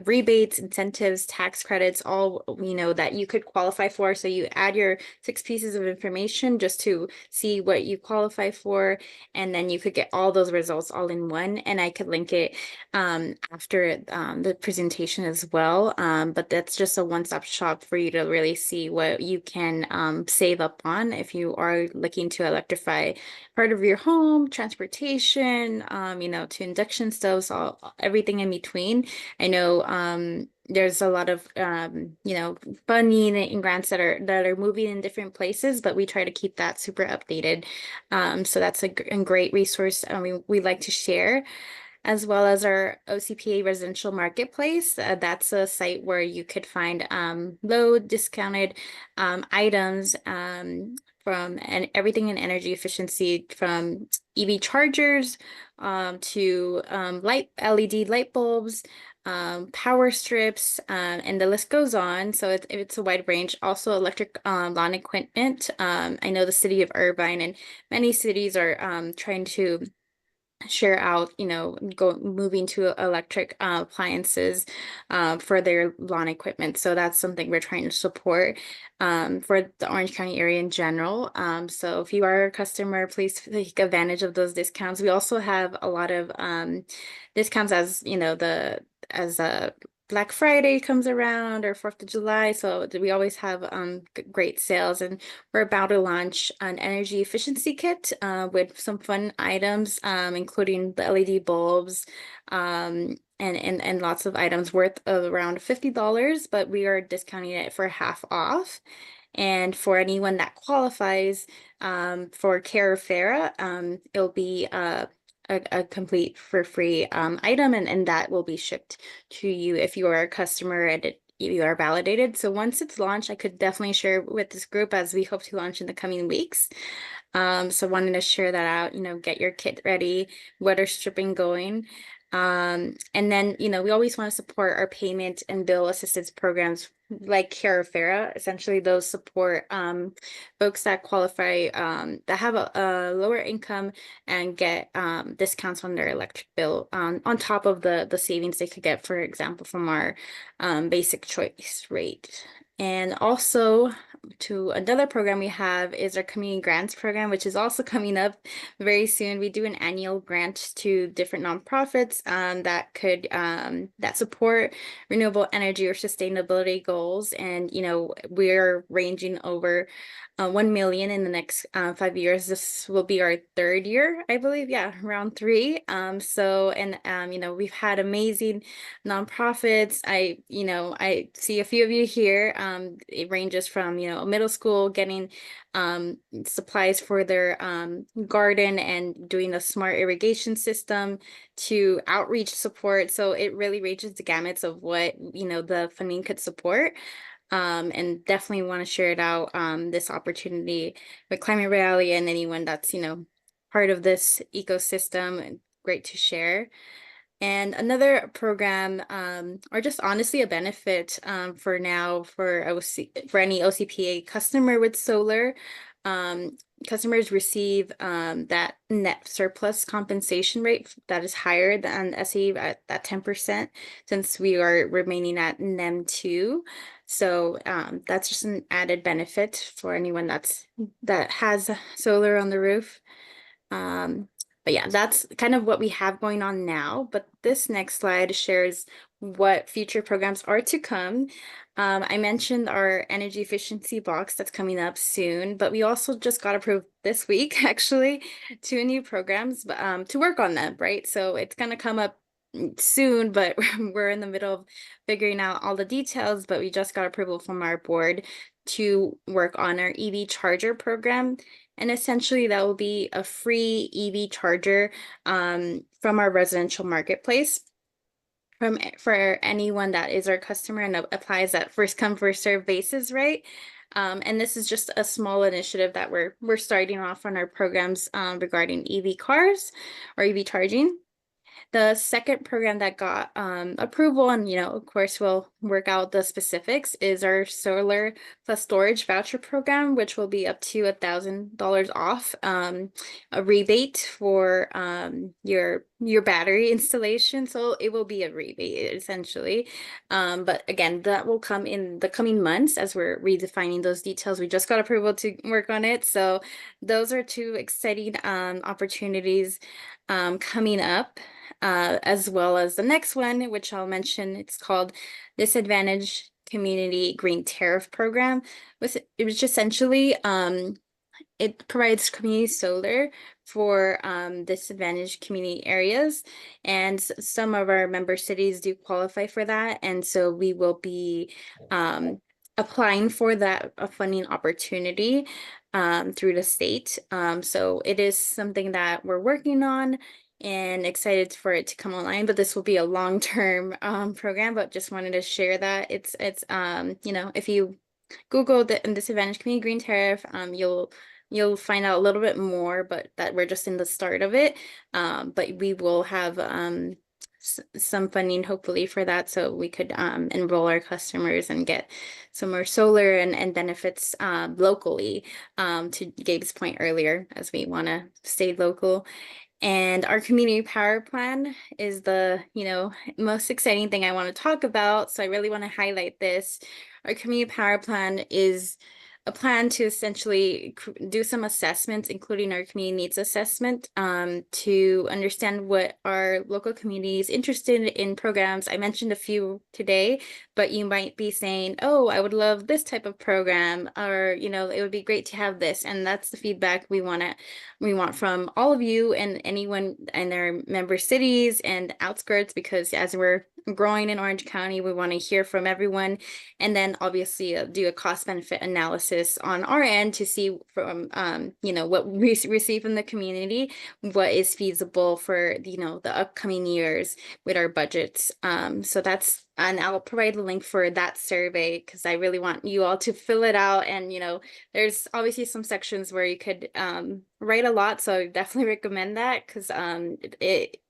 [SPEAKER 6] rebates, incentives, tax credits, all that you could qualify for. So you add your 6 pieces of information just to see what you qualify for, and then you could get all those results all in one. And I could link it after the presentation as well. But that's just a one-stop shop for you to really see what you can save up on if you are looking to electrify part of your home, transportation, to induction stoves, everything in between. I know there's a lot of funding and grants that are moving in different places, but we try to keep that super updated. So that's a great resource we like to share, as well as our OCPA residential marketplace. That's a site where you could find low discounted items from everything in energy efficiency, from EV chargers to LED light bulbs, power strips, and the list goes on. So it's a wide range. Also electric lawn equipment. I know the city of Irvine and many cities are trying to share out, moving to electric appliances for their lawn equipment. So that's something we're trying to support for the Orange County area in general. So if you are a customer, please take advantage of those discounts. We also have a lot of discounts as Black Friday comes around, or 4th of July. So we always have great sales, and we're about to launch an energy efficiency kit with some fun items, including the LED bulbs, and lots of items worth of around $50, but we are discounting it for half off. And for anyone that qualifies for Carafera, it'll be a complete for free item, and that will be shipped to you if you are a customer and you are validated. So once it's launched, I could definitely share with this group, as we hope to launch in the coming weeks. So wanted to share that out, get your kit ready, weather stripping going. And then, we always want to support our payment and bill assistance programs like Carafera. Essentially, those support folks that qualify, that have a lower income and get discounts on their electric bill on top of the savings they could get, for example, from our basic choice rate. And also, to another program we have is our community grants program, which is also coming up very soon. We do an annual grant to different nonprofits that support renewable energy or sustainability goals, and we're ranging over 1 million in the next 5 years. This will be our 3rd year, I believe. Yeah, around 3. We've had amazing nonprofits. I see a few of you here. It ranges from, a middle school getting supplies for their garden and doing a smart irrigation system, to outreach support. So it really ranges the gamuts of what, the funding could support. And definitely want to share it out, this opportunity with Climate Rally, and anyone that's, part of this ecosystem. Great to share. And another program, or just honestly a benefit for any OCPA customer with solar, customers receive that net surplus compensation rate that is higher than SE at that 10%, since we are remaining at NEM 2. So that's just an added benefit for anyone that has solar on the roof. But yeah, that's kind of what we have going on now. But this next slide shares what future programs are to come. I mentioned our energy efficiency box that's coming up soon, but we also just got approved this week, actually, 2 new programs to work on them, right? So it's going to come up soon, but we're in the middle of figuring out all the details, but we just got approval from our board to work on our EV charger program. And essentially that will be a free EV charger from our residential marketplace for anyone that is our customer and applies that first come first serve basis, right? And this is just a small initiative that we're starting off on our programs regarding EV cars or EV charging. The second program that got approval, and of course we'll work out the specifics, is our solar plus storage voucher program, which will be up to $1,000 off, a rebate for your battery installation. So it will be a rebate essentially. But again, that will come in the coming months as we're redefining those details. We just got approval to work on it. So those are two exciting opportunities coming up. As well as the next one, which I'll mention, it's called Disadvantaged Community Green Tariff Program. It was essentially it provides community solar for disadvantaged community areas, and some of our member cities do qualify for that, and so we will be applying for that funding opportunity through the state. So it is something that we're working on and excited for it to come online, but this will be a long-term program, but just wanted to share that it's if you Google the disadvantaged community green tariff, you'll find out a little bit more, but that we're just in the start of it. But we will have some funding hopefully for that, so we could enroll our customers and get some more solar and benefits locally, to Gabe's point earlier, as we want to stay local. And our community power plan is the, most exciting thing I want to talk about. So I really want to highlight this. Our community power plan is a plan to essentially do some assessments, including our community needs assessment, to understand what our local community is interested in programs. I mentioned a few today, but you might be saying, oh, I would love this type of program, or, it would be great to have this. And that's the feedback we want from all of you and anyone in their member cities and outskirts, because as we're growing in Orange County, we want to hear from everyone, and then obviously do a cost benefit analysis on our end to see from what we receive from the community, what is feasible for the upcoming years with our budgets. So that's, and I'll provide the link for that survey because I really want you all to fill it out. And there's obviously some sections where you could write a lot, so I definitely recommend that because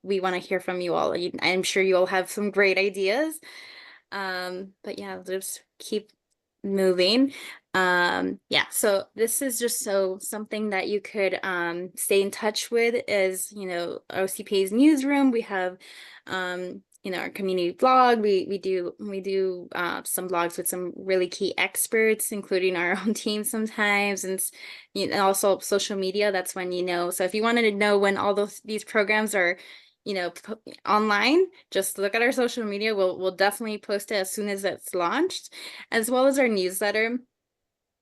[SPEAKER 6] we want to hear from you all. I'm sure you all have some great ideas. But yeah, just keep moving. Yeah, so this is just something that you could stay in touch with, is OCPA's newsroom. We have our community blog. We do some blogs with some really key experts, including our own team sometimes, and also social media. That's when so if you wanted to know when all these programs are online, just look at our social media. We'll definitely post it as soon as it's launched, as well as our newsletter.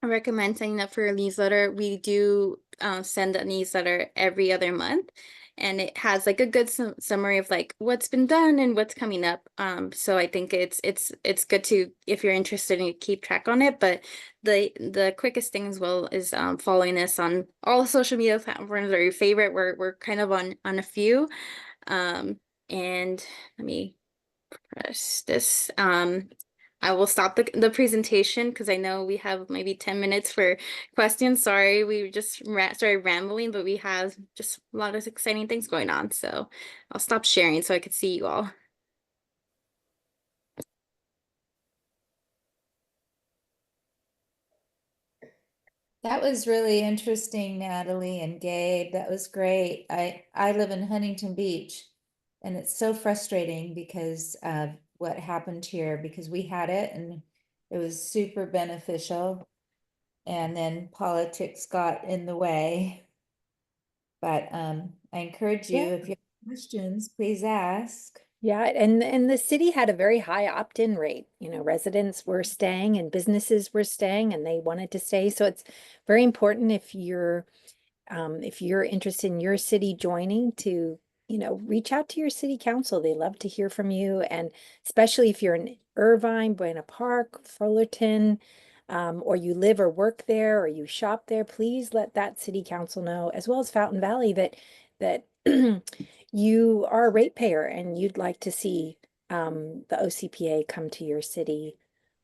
[SPEAKER 6] I recommend signing up for a newsletter. We do send a newsletter every other month, and it has like a good summary of like what's been done and what's coming up. So I think it's good to, if you're interested, in keep track on it. But the quickest thing as well is following us on all the social media platforms or your favorite. We're kind of on a few. And let me press this. I will stop the presentation because I know we have maybe 10 minutes for questions. Sorry, we just started rambling, but we have just a lot of exciting things going on. So I'll stop sharing so I could see you all.
[SPEAKER 1] That was really interesting, Natalie and Gabe. That was great. I live in Huntington Beach, and it's so frustrating because of what happened here, because we had it and it was super beneficial, and then politics got in the way. But I encourage you,
[SPEAKER 3] Yeah.
[SPEAKER 1] if you have questions, please ask.
[SPEAKER 3] Yeah, and the city had a very high opt-in rate. Residents were staying and businesses were staying and they wanted to stay. So it's very important if you're interested in your city joining to, reach out to your city council. They love to hear from you. And especially if you're in Irvine, Buena Park, Fullerton, or you live or work there, or you shop there, please let that city council know, as well as Fountain Valley, that you are a ratepayer and you'd like to see the OCPA come to your city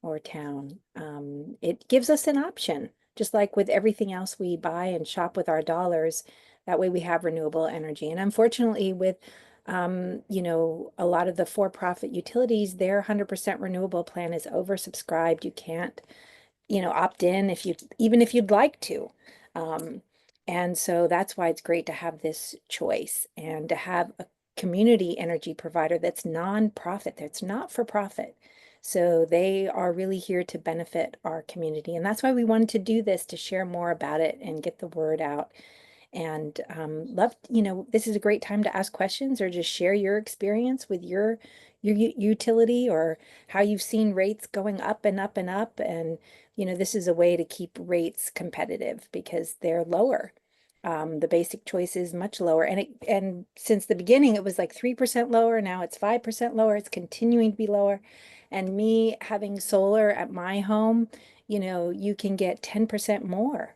[SPEAKER 3] or town. It gives us an option, just like with everything else we buy and shop with our dollars. That way we have renewable energy. And unfortunately, with you know, a lot of the for-profit utilities, their 100% renewable plan is oversubscribed. You can't, you know, opt in if you, even if you'd like to. And so that's why it's great to have this choice and to have a community energy provider that's nonprofit, that's not for profit. So they are really here to benefit our community. And that's why we wanted to do this, to share more about it and get the word out. And love, you know, this is a great time to ask questions or just share your experience with your utility, or how you've seen rates going up and up and up. And, you know, this is a way to keep rates competitive because they're lower. The basic choice is much lower. And since the beginning, it was like 3% lower. Now it's 5% lower. It's continuing to be lower. And me having solar at my home, you know, you can get 10% more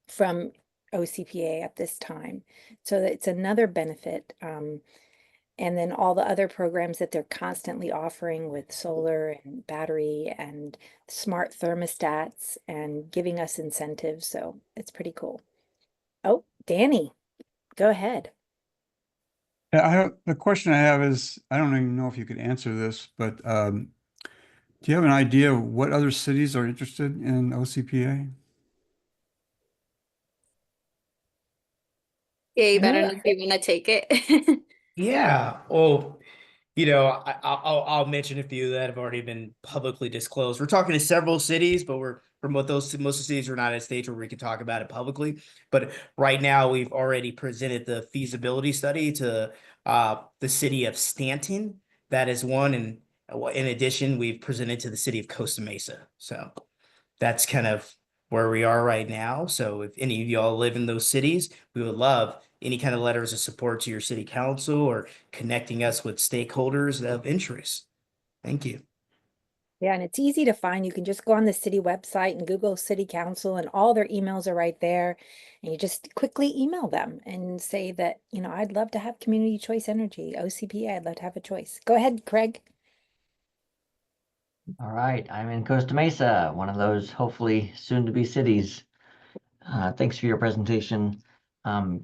[SPEAKER 3] from OCPA at this time. So it's another benefit. And then all the other programs that they're constantly offering with solar and battery and smart thermostats and giving us incentives. So it's pretty cool. Oh, Danny, go ahead.
[SPEAKER 7] Yeah, the question I have is, I don't even know if you could answer this, but do you have an idea of what other cities are interested in OCPA?
[SPEAKER 6] Gabe, I don't
[SPEAKER 3] No,
[SPEAKER 6] know if you want to take it.
[SPEAKER 5] Yeah. Well, you know, I'll mention a few that have already been publicly disclosed. We're talking to several cities, but we're from what those most of the cities are not at a stage where we can talk about it publicly. But right now, we've already presented the feasibility study to the city of Stanton. That is one, and in addition, we've presented to the city of Costa Mesa. So that's kind of where we are right now. So if any of y'all live in those cities, we would love any kind of letters of support to your city council or connecting us with stakeholders of interest. Thank you.
[SPEAKER 3] yeah, and it's easy to find. You can just go on the city website and Google City Council, and all their emails are right there. And you just quickly email them and say that, you know, I'd love to have community choice energy, OCPA, I'd love to have a choice. Go ahead, Craig.
[SPEAKER 9] All right, I'm in Costa Mesa, one of those hopefully soon to be cities. Thanks for your presentation.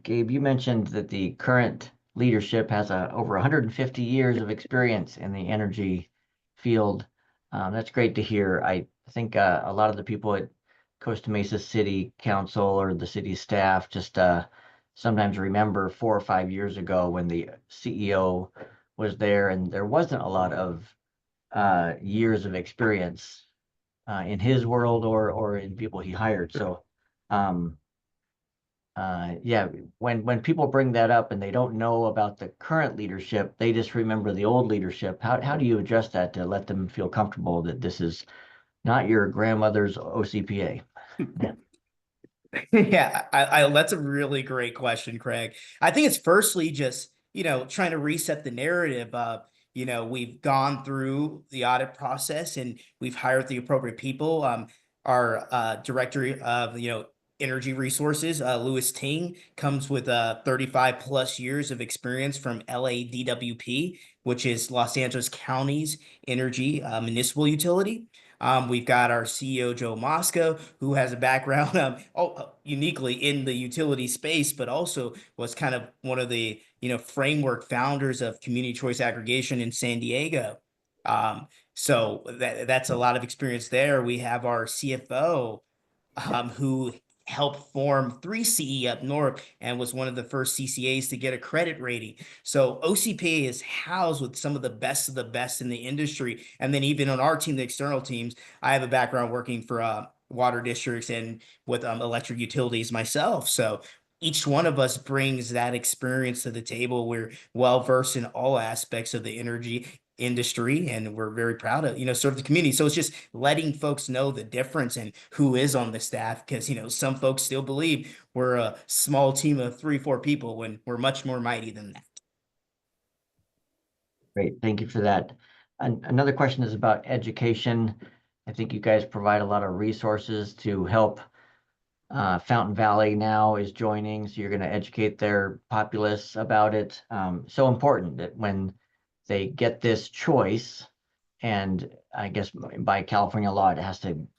[SPEAKER 9] Gabe, you mentioned that the current leadership has over 150 years of experience in the energy field. That's great to hear. I think a lot of the people at Costa Mesa City Council or the city staff just sometimes remember 4 or 5 years ago when the CEO was there and there wasn't a lot of years of experience in his world or in people he hired. So um, yeah, when people bring that up and they don't know about the current leadership, they just remember the old leadership. How do you address that to let them feel comfortable that this is not your grandmother's OCPA?
[SPEAKER 5] Yeah, I that's a really great question, Craig. I think it's firstly just, you know, trying to reset the narrative of, you know, we've gone through the audit process and we've hired the appropriate people. Our director of, you know, energy resources, Louis Ting, comes with 35 plus years of experience from LADWP, which is Los Angeles County's energy municipal utility. We've got our CEO, Joe Mosco, who has a background uniquely in the utility space, but also was kind of one of the, you know, framework founders of community choice aggregation in San Diego. So that's a lot of experience there. We have our CFO, who helped form 3CE up north and was one of the first CCAs to get a credit rating. So OCPA is housed with some of the best in the industry. And then even on our team, the external teams, I have a background working for water districts and with electric utilities myself. So each one of us brings that experience to the table. We're well versed in all aspects of the energy industry, and we're very proud of, you know, serve the community. So it's just letting folks know the difference and who is on the staff, because, you know, some folks still believe we're a small team of 3-4 people when we're much more mighty than that.
[SPEAKER 9] Great, thank you for that. Another question is about education. I think you guys provide a lot of resources to help. Fountain Valley now is joining, so you're going to educate their populace about it. So important that when they get this choice, and I guess by California law,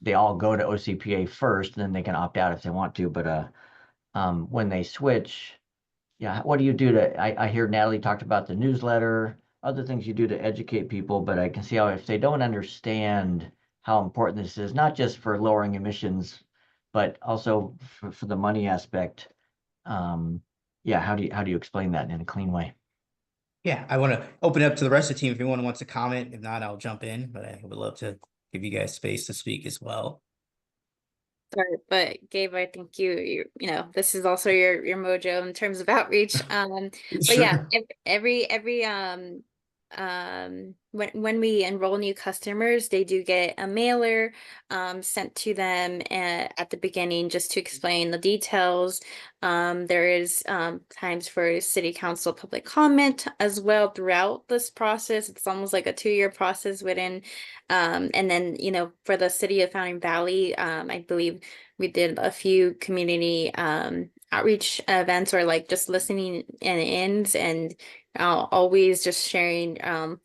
[SPEAKER 9] they all go to OCPA first, and then they can opt out if they want to. But when they switch, yeah, what do you do I hear Natalie talked about the newsletter, other things you do to educate people, but I can see how if they don't understand how important this is, not just for lowering emissions, but also for the money aspect. Yeah, how do you explain that in a clean way?
[SPEAKER 5] Yeah, I want to open it up to the rest of the team if anyone wants to comment. If not, I'll jump in, but I would love to give you guys space to speak as well.
[SPEAKER 6] Sorry, but Gabe, I think you know, this is also your mojo in terms of outreach. But yeah,
[SPEAKER 5] Sure.
[SPEAKER 6] when we enroll new customers, they do get a mailer sent to them at the beginning just to explain the details. There is times for city council public comment as well throughout this process. It's almost like a 2-year process within. And then, you know, for the city of Fountain Valley, I believe we did a few community outreach events or like just listening ins and always just sharing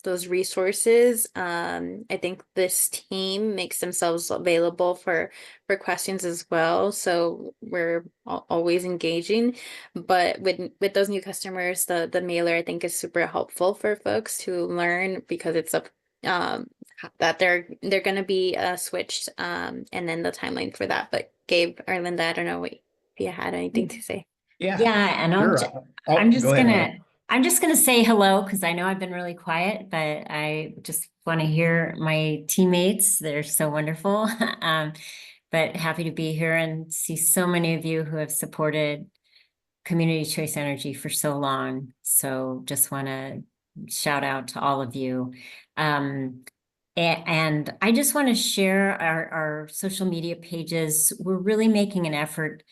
[SPEAKER 6] those resources. I think this team makes themselves available for questions as well, so we're always engaging. But with those new customers, the mailer I think is super helpful for folks to learn because it's a that they're going to be switched and then the timeline for that. But Gabe or Linda, I don't know if you had anything to say.
[SPEAKER 8] Yeah, and
[SPEAKER 5] Sure.
[SPEAKER 8] I'm
[SPEAKER 5] Go
[SPEAKER 8] just
[SPEAKER 5] ahead,
[SPEAKER 8] gonna
[SPEAKER 5] Natalie.
[SPEAKER 8] I'm just gonna say hello because I know I've been really quiet, but I just want to hear my teammates. They're so wonderful. But happy to be here and see so many of you who have supported Community Choice Energy for so long. So just want to shout out to all of you. And I just want to share our social media pages. We're really making an effort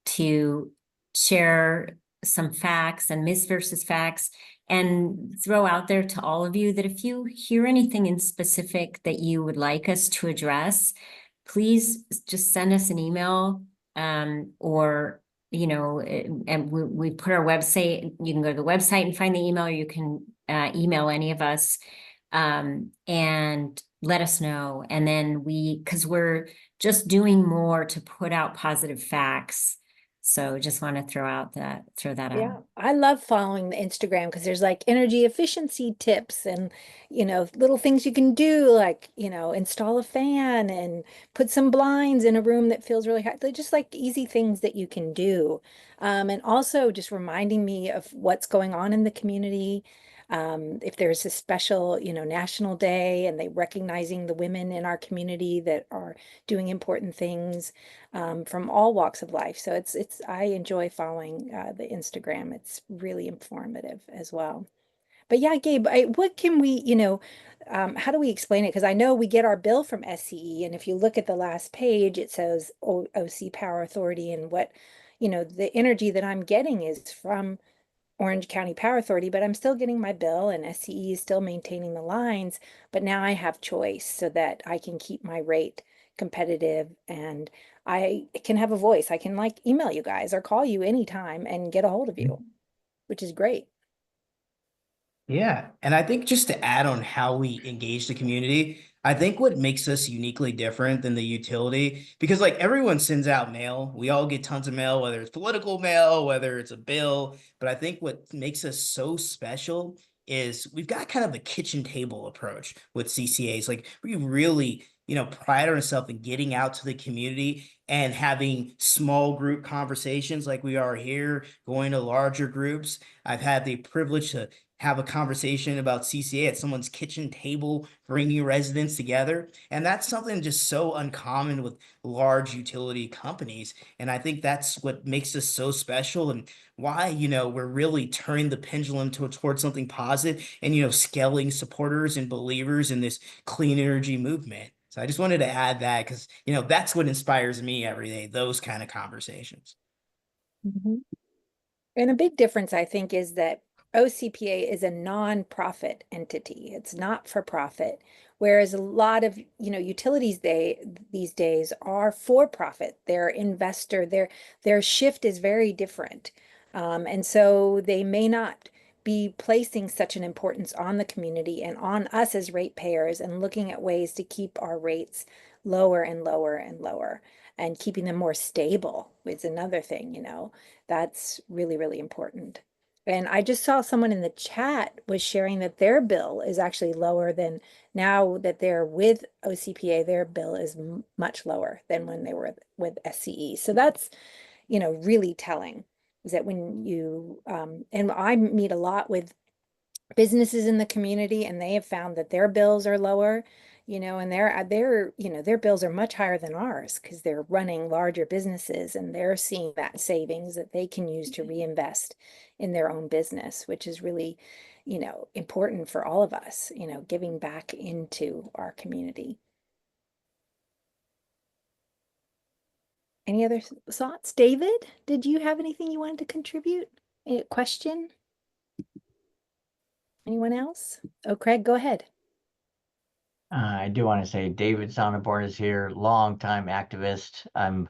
[SPEAKER 8] to share some facts and myths versus facts and throw out there to all of you that if you hear anything in specific that you would like us to address, please just send us an email or you know, and we put our website, you can go to the website and find the email, or you can email any of us and let us know. And then because we're just doing more to put out positive facts. So just want to throw that
[SPEAKER 3] Yeah,
[SPEAKER 8] out.
[SPEAKER 3] I love following the Instagram because there's like energy efficiency tips and, little things you can do, like, install a fan and put some blinds in a room that feels really hot. They're just like easy things that you can do. And also just reminding me of what's going on in the community. If there's a special, National Day and they recognizing the women in our community that are doing important things from all walks of life. So I enjoy following the Instagram. It's really informative as well. But yeah, Gabe, what can we, how do we explain it? Because I know we get our bill from SCE, and if you look at the last page, it says OC Power Authority, and what, the energy that I'm getting is from Orange County Power Authority, but I'm still getting my bill and SCE is still maintaining the lines, but now I have choice so that I can keep my rate competitive and I can have a voice. I can like email you guys or call you anytime and get a hold of you, which is great.
[SPEAKER 5] Yeah. And I think just to add on how we engage the community, I think what makes us uniquely different than the utility, because like everyone sends out mail, we all get tons of mail, whether it's political mail, whether it's a bill. But I think what makes us so special is we've got kind of a kitchen table approach with CCAs. Like we really, pride ourselves in getting out to the community and having small group conversations like we are here, going to larger groups. I've had the privilege to have a conversation about CCA at someone's kitchen table, bringing residents together. And that's something just so uncommon with large utility companies. And I think that's what makes us so special and why, we're really turning the pendulum towards something positive and, scaling supporters and believers in this clean energy movement. So I just wanted to add that because, that's what inspires me every day, those kind of conversations.
[SPEAKER 3] Mhm. And a big difference, I think, is that OCPA is a nonprofit entity. It's not for profit. Whereas a lot of, utilities these days are for profit. They're investor, their shift is very different. And so they may not be placing such an importance on the community and on us as ratepayers and looking at ways to keep our rates lower and lower and lower and keeping them more stable is another thing, that's really, really important. And I just saw someone in the chat was sharing that their bill is actually lower than now that they're with OCPA, their bill is much lower than when they were with SCE. So that's, really telling is that when you, and I meet a lot with businesses in the community and they have found that their bills are lower, and their bills are much higher than ours because they're running larger businesses and they're seeing that savings that they can use to reinvest in their own business, which is really, important for all of us, giving back into our community. Any other thoughts? David, did you have anything you wanted to contribute? A question? Anyone else? Oh, Craig, go ahead.
[SPEAKER 9] I do want to say David Sonneborn is here, longtime activist. I'm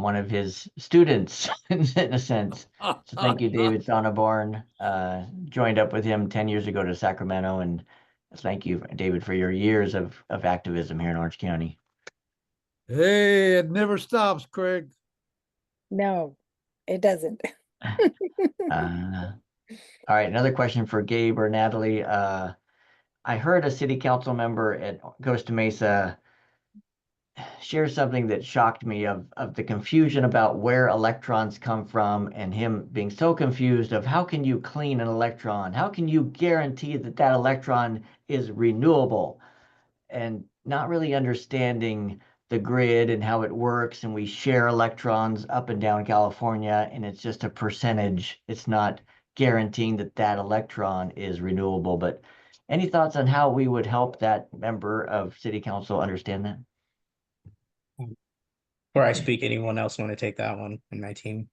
[SPEAKER 9] one of his students in a sense. So thank you, David Sonneborn. Joined up with him 10 years ago to Sacramento, and thank you, David, for your years of activism here in Orange County.
[SPEAKER 10] Hey, it never stops, Craig.
[SPEAKER 3] No, it doesn't.
[SPEAKER 9] All right, another question for Gabe or Natalie. I heard a city council member at Costa Mesa share something that shocked me of the confusion about where electrons come from and him being so confused of how can you clean an electron? How can you guarantee that that electron is renewable? And not really understanding the grid and how it works. And we share electrons up and down California, and it's just a percentage. It's not guaranteeing that that electron is renewable. But any thoughts on how we would help that member of city council understand that?
[SPEAKER 5] Before I speak, anyone else want to take that one in my team?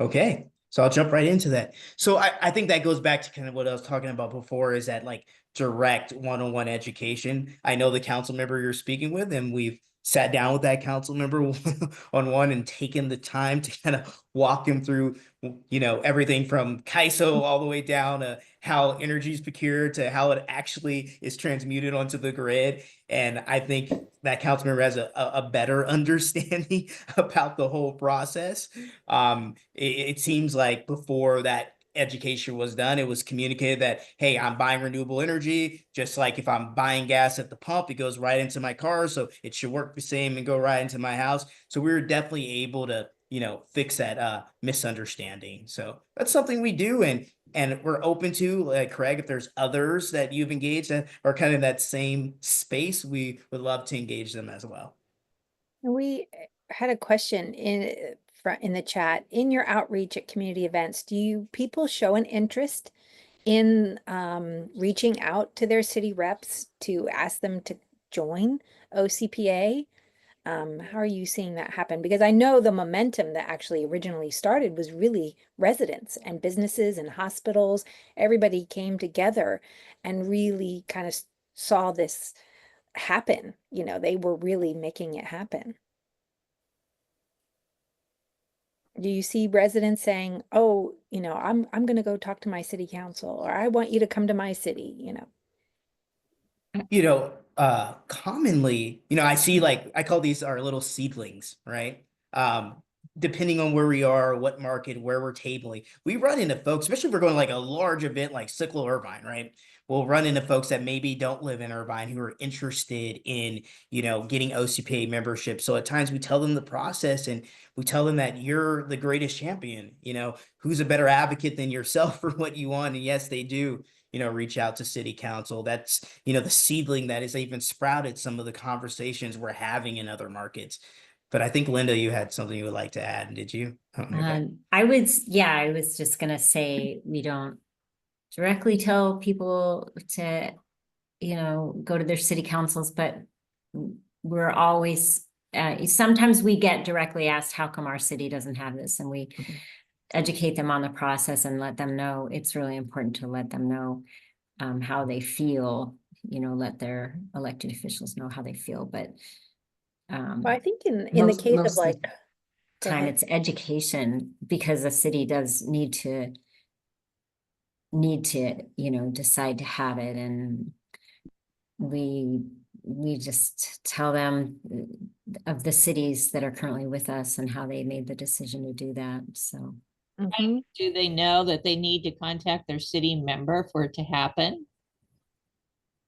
[SPEAKER 5] Okay, so I'll jump right into that. So I think that goes back to kind of what I was talking about before, is that like direct one-on-one education. I know the council member you're speaking with, and we've sat down with that council member on one and taken the time to kind of walk him through, everything from CAISO all the way down to how energy is procured to how it actually is transmuted onto the grid. And I think that council member has a better understanding about the whole process. It seems like before that education was done, it was communicated that, hey, I'm buying renewable energy, just like if I'm buying gas at the pump, it goes right into my car, so it should work the same and go right into my house. So we were definitely able to fix that misunderstanding. So that's something we do, and we're open to, like Craig, if there's others that you've engaged that are kind of that same space, we would love to engage them as well.
[SPEAKER 3] We had a question in the chat. In your outreach at community events, do people show an interest in reaching out to their city reps to ask them to join OCPA? How are you seeing that happen? Because I know the momentum that actually originally started was really residents and businesses and hospitals. Everybody came together and really kind of saw this happen. They were really making it happen. Do you see residents saying, oh, I'm going to go talk to my city council, or I want you to come to my city,
[SPEAKER 5] Commonly, I see, like, I call these our little seedlings, right? Depending on where we are, what market, where we're tabling, we run into folks, especially if we're going like a large event like Cyclo Irvine, right? We'll run into folks that maybe don't live in Irvine who are interested in, getting OCPA membership. So at times we tell them the process, and we tell them that you're the greatest champion, who's a better advocate than yourself for what you want. And yes, they do, reach out to city council. That's, the seedling that has even sprouted some of the conversations we're having in other markets. But I think, Linda, you had something you would like to add, did you? Okay.
[SPEAKER 8] I was just gonna say, we don't directly tell people to, go to their city councils, but we're always, sometimes we get directly asked, how come our city doesn't have this? And we educate them on the process and let them know. It's really important to let them know how they feel, let their elected officials know how they feel. But
[SPEAKER 3] Well, I think in the case of
[SPEAKER 8] most
[SPEAKER 3] like,
[SPEAKER 8] the
[SPEAKER 3] go
[SPEAKER 8] time
[SPEAKER 3] ahead.
[SPEAKER 8] it's education, because the city does need to, decide to have it. And we just tell them of the cities that are currently with us and how they made the decision to do that. So
[SPEAKER 3] Mhm.
[SPEAKER 11] Do they know that they need to contact their city member for it to happen?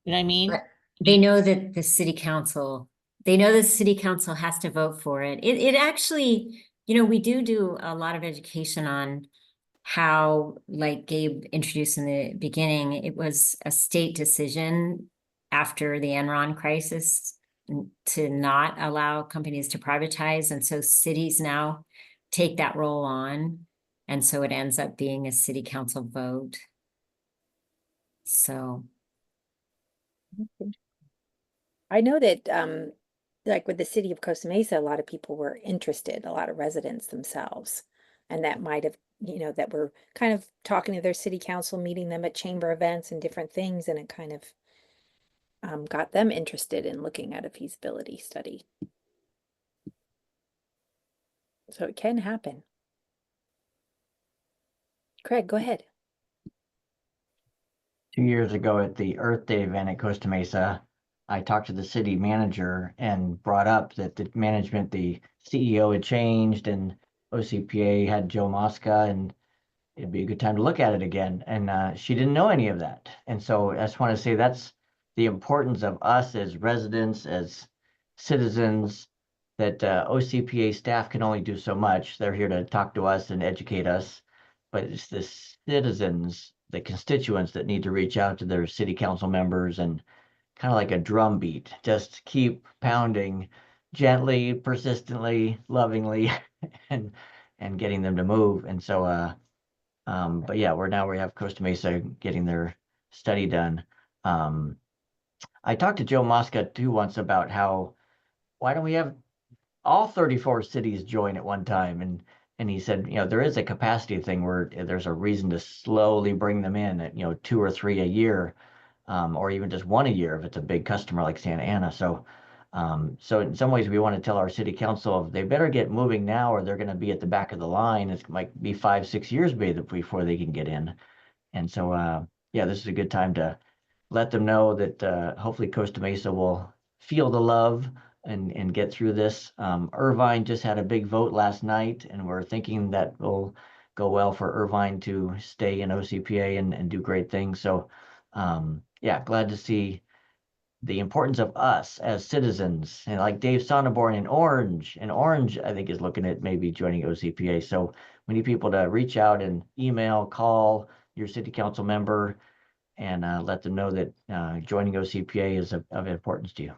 [SPEAKER 11] You know what I mean?
[SPEAKER 8] but they know that the city council, has to vote for it. It actually, we do a lot of education on how, like Gabe introduced in the beginning, it was a state decision after the Enron crisis to not allow companies to privatize. And so cities now take that role on. And so it ends up being a city council vote. So
[SPEAKER 3] I know that like with the city of Costa Mesa, a lot of people were interested, a lot of residents themselves. And that might have, that were kind of talking to their city council, meeting them at chamber events and different things, and it kind of got them interested in looking at a feasibility study. So it can happen. Craig, go ahead.
[SPEAKER 9] 2 years ago at the Earth Day event at Costa Mesa, I talked to the city manager and brought up that the management, the CEO had changed and OCPA had Joe Mosca, and it'd be a good time to look at it again. And she didn't know any of that. And so I just want to say that's the importance of us as residents, as citizens, that OCPA staff can only do so much. They're here to talk to us and educate us, but it's the citizens, the constituents that need to reach out to their city council members and kind of like a drum beat, just keep pounding gently, persistently, lovingly, and getting them to move. And so but yeah, we have Costa Mesa getting their study done. I talked to Joe Mosca too once about how, why don't we have all 34 cities join at one time? And he said, there is a capacity thing where there's a reason to slowly bring them in at, 2 or 3 a year, or even just 1 a year if it's a big customer like Santa Ana. So in some ways we want to tell our city council they better get moving now or they're going to be at the back of the line. It might be 5-6 years before they can get in. And so, yeah, this is a good time to let them know that hopefully Costa Mesa will feel the love and get through this. Irvine just had a big vote last night, and we're thinking that will go well for Irvine to stay in OCPA and do great things. So, yeah, glad to see the importance of us as citizens. And like Dave Sonneborn in Orange, I think is looking at maybe joining OCPA. So we need people to reach out and email, call your city council member and let them know that joining OCPA is of importance to you.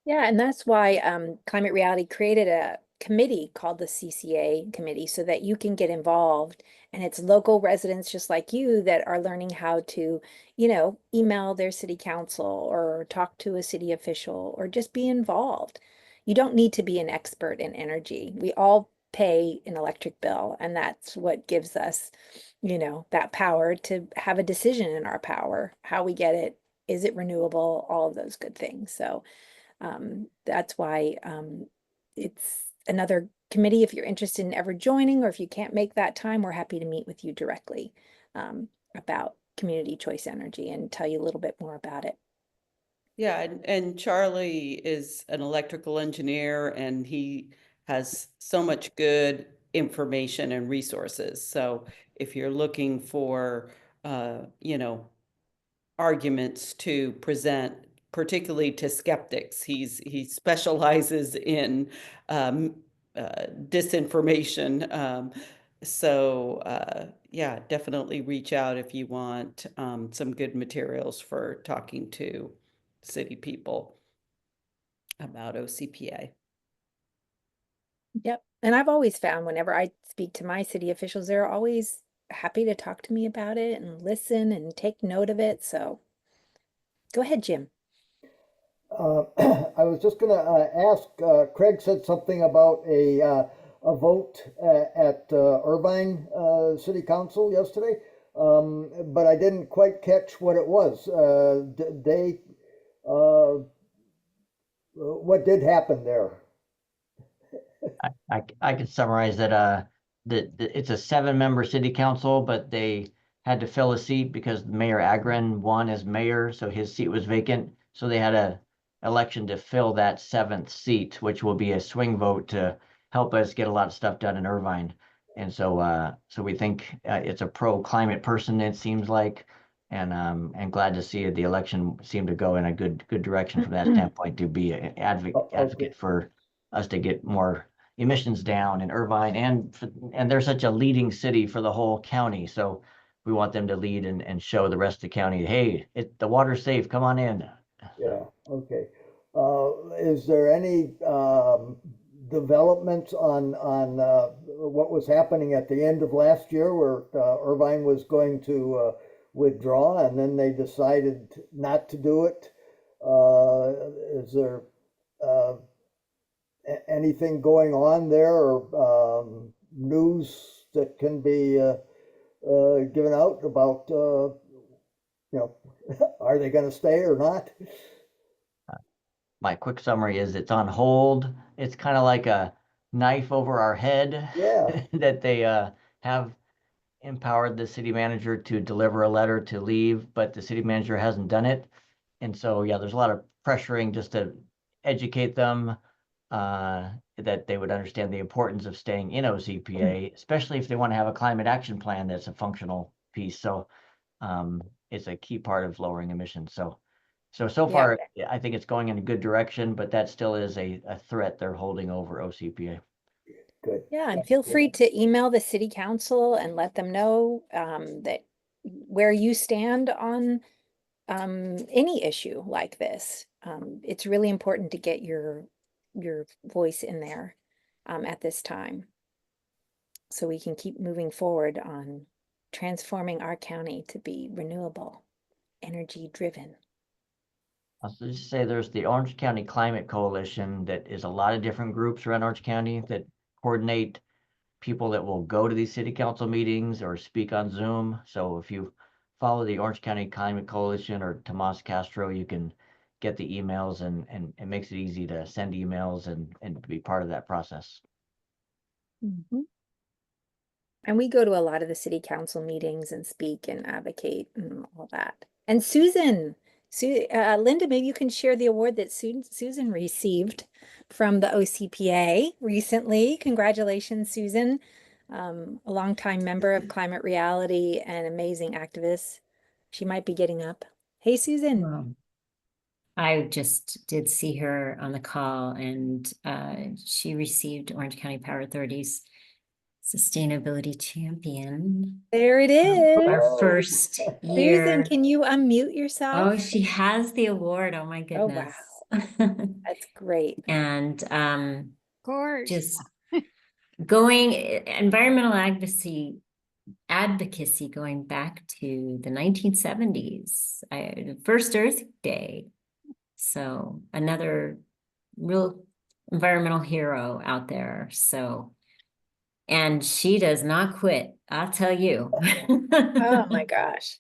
[SPEAKER 3] Yeah, and that's why Climate Reality created a committee called the CCA committee so that you can get involved. And it's local residents just like you that are learning how to, email their city council or talk to a city official or just be involved. You don't need to be an expert in energy. We all pay an electric bill, and that's what gives us, that power to have a decision in our power, how we get it, is it renewable, all of those good things. So that's why it's another committee. If you're interested in ever joining, or if you can't make that time, we're happy to meet with you directly about community choice energy and tell you a little bit more about it.
[SPEAKER 4] Yeah, and Charlie is an electrical engineer and he has so much good information and resources. So if you're looking for, arguments to present, particularly to skeptics, he specializes in disinformation. Yeah, definitely reach out if you want some good materials for talking to city people about OCPA.
[SPEAKER 3] Yep. And I've always found whenever I speak to my city officials, they're always happy to talk to me about it and listen and take note of it. So go ahead, Jim.
[SPEAKER 10] I was just going to ask, Craig said something about
[SPEAKER 12] a vote at Irvine City Council yesterday, but I didn't quite catch what it was. What did happen there?
[SPEAKER 9] I could summarize that, it's a 7-member city council, but they had to fill a seat because Mayor Agron won as mayor, so his seat was vacant. So they had a election to fill that 7th seat, which will be a swing vote to help us get a lot of stuff done in Irvine. And so we think it's a pro-climate person, it seems like, and glad to see the election seemed to go in a good direction from that standpoint, to be an advocate for us to get more emissions down in Irvine, and they're such a leading city for the whole county. So we want them to lead and show the rest of the county, hey, the water's safe, come on in.
[SPEAKER 12] Yeah, okay. Is there any developments on what was happening at the end of last year, where Irvine was going to withdraw and then they decided not to do it? Is there anything going on there, or news that can be given out about, are they going to stay or not?
[SPEAKER 9] My quick summary is it's on hold. It's kind of like a knife over our head.
[SPEAKER 12] Yeah.
[SPEAKER 9] That they have empowered the city manager to deliver a letter to leave, but the city manager hasn't done it. And so, yeah, there's a lot of pressuring just to educate them that they would understand the importance of staying in OCPA, especially if they want to have a climate action plan that's a functional piece. So it's a key part of lowering emissions. So far, I think it's going in a good direction, but that still is a threat they're holding over OCPA.
[SPEAKER 12] Good.
[SPEAKER 3] Yeah, and feel free to email the city council and let them know that where you stand on any issue like this. It's really important to get your voice in there at this time, so we can keep moving forward on transforming our county to be renewable, energy driven.
[SPEAKER 9] I'll just say there's the Orange County Climate Coalition that is a lot of different groups around Orange County that coordinate people that will go to these city council meetings or speak on Zoom. So if you follow the Orange County Climate Coalition or Tomas Castro, you can get the emails, and it makes it easy to send emails and be part of that process.
[SPEAKER 3] Mm-hmm. And we go to a lot of the city council meetings and speak and advocate and all that. And Susan, Linda, maybe you can share the award that Susan received from the OCPA recently. Congratulations, Susan. A longtime member of Climate Reality and amazing activist. She might be getting up. Hey, Susan.
[SPEAKER 8] I just did see her on the call, and she received Orange County Power Authority's Sustainability Champion.
[SPEAKER 3] There it is.
[SPEAKER 8] Our first year.
[SPEAKER 3] Susan, can you unmute yourself?
[SPEAKER 8] Oh, she has the award. Oh my goodness.
[SPEAKER 3] Oh, wow. That's great.
[SPEAKER 8] And
[SPEAKER 13] Of course.
[SPEAKER 8] just going environmental advocacy going back to the 1970s, first Earth Day. So another real environmental hero out there. So, and she does not quit, I'll tell you.
[SPEAKER 3] Oh my gosh.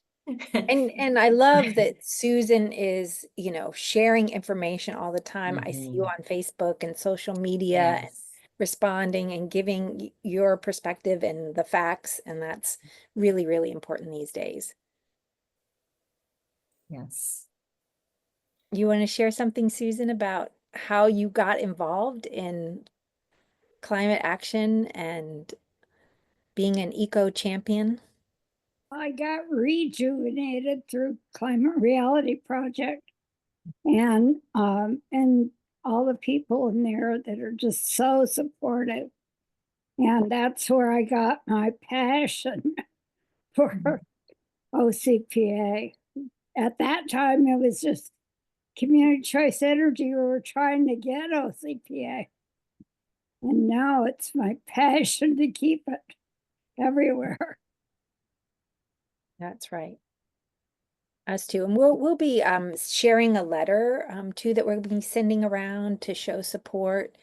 [SPEAKER 3] And I love that Susan is, sharing information all the time. I see you on Facebook and social media and responding and giving your perspective and the facts. And that's really, really important these days.
[SPEAKER 8] Yes.
[SPEAKER 3] You want to share something, Susan, about how you got involved in climate action and being an eco champion?
[SPEAKER 13] I got rejuvenated through Climate Reality Project, and all the people in there that are just so supportive. And that's where I got my passion for OCPA. At that time, it was just community choice energy. We were trying to get OCPA. And now it's my passion to keep it everywhere.
[SPEAKER 3] That's right. Us too. And we'll be sharing a letter too that we're going to be sending around to show support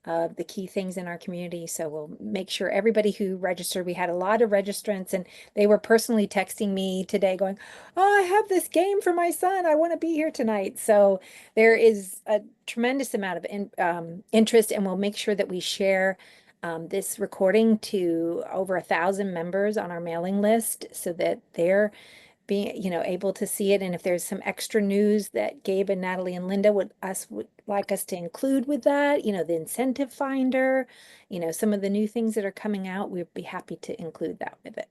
[SPEAKER 3] of the key things in our community. So we'll make sure everybody who registered, we had a lot of registrants, and they were personally texting me today going, oh, I have this game for my son. I want to be here tonight. So there is a tremendous amount of interest, and we'll make sure that we share this recording to over 1,000 members on our mailing list so that they're being, able to see it. And if there's some extra news that Gabe and Natalie and Linda would like us to include with that, the incentive finder, some of the new things that are coming out, we'd be happy to include that with it.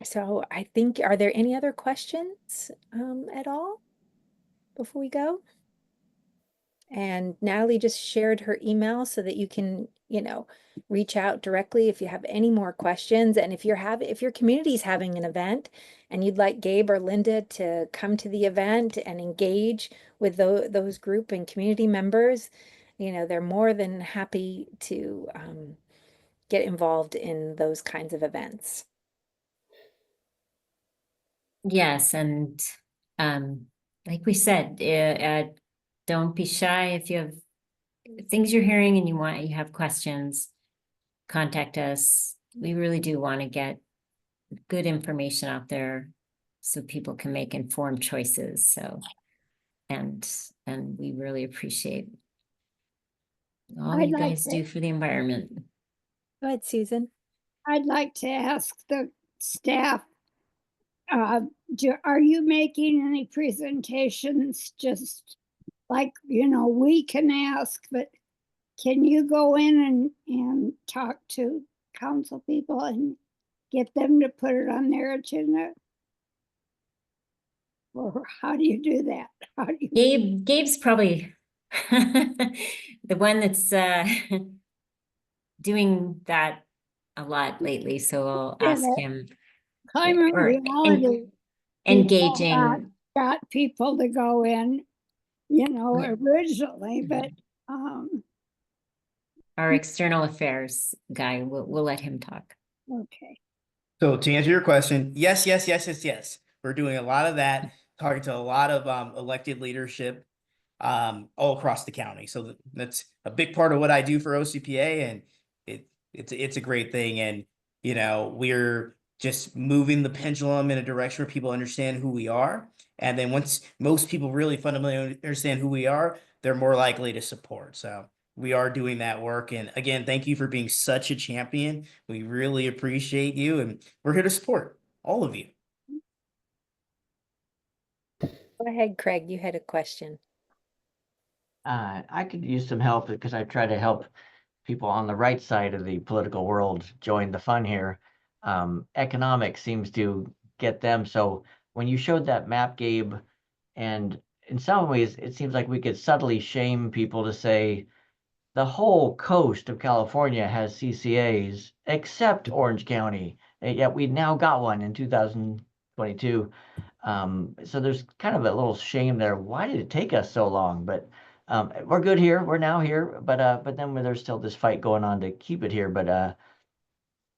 [SPEAKER 3] So I think, are there any other questions at all before we go? And Natalie just shared her email so that you can, reach out directly if you have any more questions. And if your community's having an event and you'd like Gabe or Linda to come to the event and engage with those group and community members, they're more than happy to get involved in those kinds of events.
[SPEAKER 8] Yes, and like we said, don't be shy if you have things you're hearing and you have questions, contact us. We really do want to get good information out there so people can make informed choices. So, and we really appreciate all you guys do for the environment.
[SPEAKER 3] Go ahead, Susan.
[SPEAKER 13] I'd like to ask the staff, are you making any presentations? Just like, we can ask, but can you go in and talk to council people and get them to put it on their agenda? Or how do you do that? How do you...
[SPEAKER 8] Gabe's probably the one that's doing that a lot lately, so I'll ask him.
[SPEAKER 13] Climate reality
[SPEAKER 8] engaging
[SPEAKER 13] got people to go in, originally, but
[SPEAKER 8] our external affairs guy, we'll let him talk.
[SPEAKER 13] Okay.
[SPEAKER 5] So to answer your question, yes. We're doing a lot of that, talking to a lot of elected leadership all across the county. So that's a big part of what I do for OCPA, and it's a great thing. And we're just moving the pendulum in a direction where people understand who we are. And then once most people really fundamentally understand who we are, they're more likely to support. So we are doing that work. And again, thank you for being such a champion. We really appreciate you, and we're here to support all of you.
[SPEAKER 3] Go ahead, Craig. You had a question.
[SPEAKER 9] I could use some help because I try to help people on the right side of the political world join the fun here. Economics seems to get them. So when you showed that map, Gabe, and in some ways, it seems like we could subtly shame people to say the whole coast of California has CCAs except Orange County. And yet we now got one in 2022. So there's kind of a little shame there. Why did it take us so long? But we're good here. We're now here. But then there's still this fight going on to keep it here. But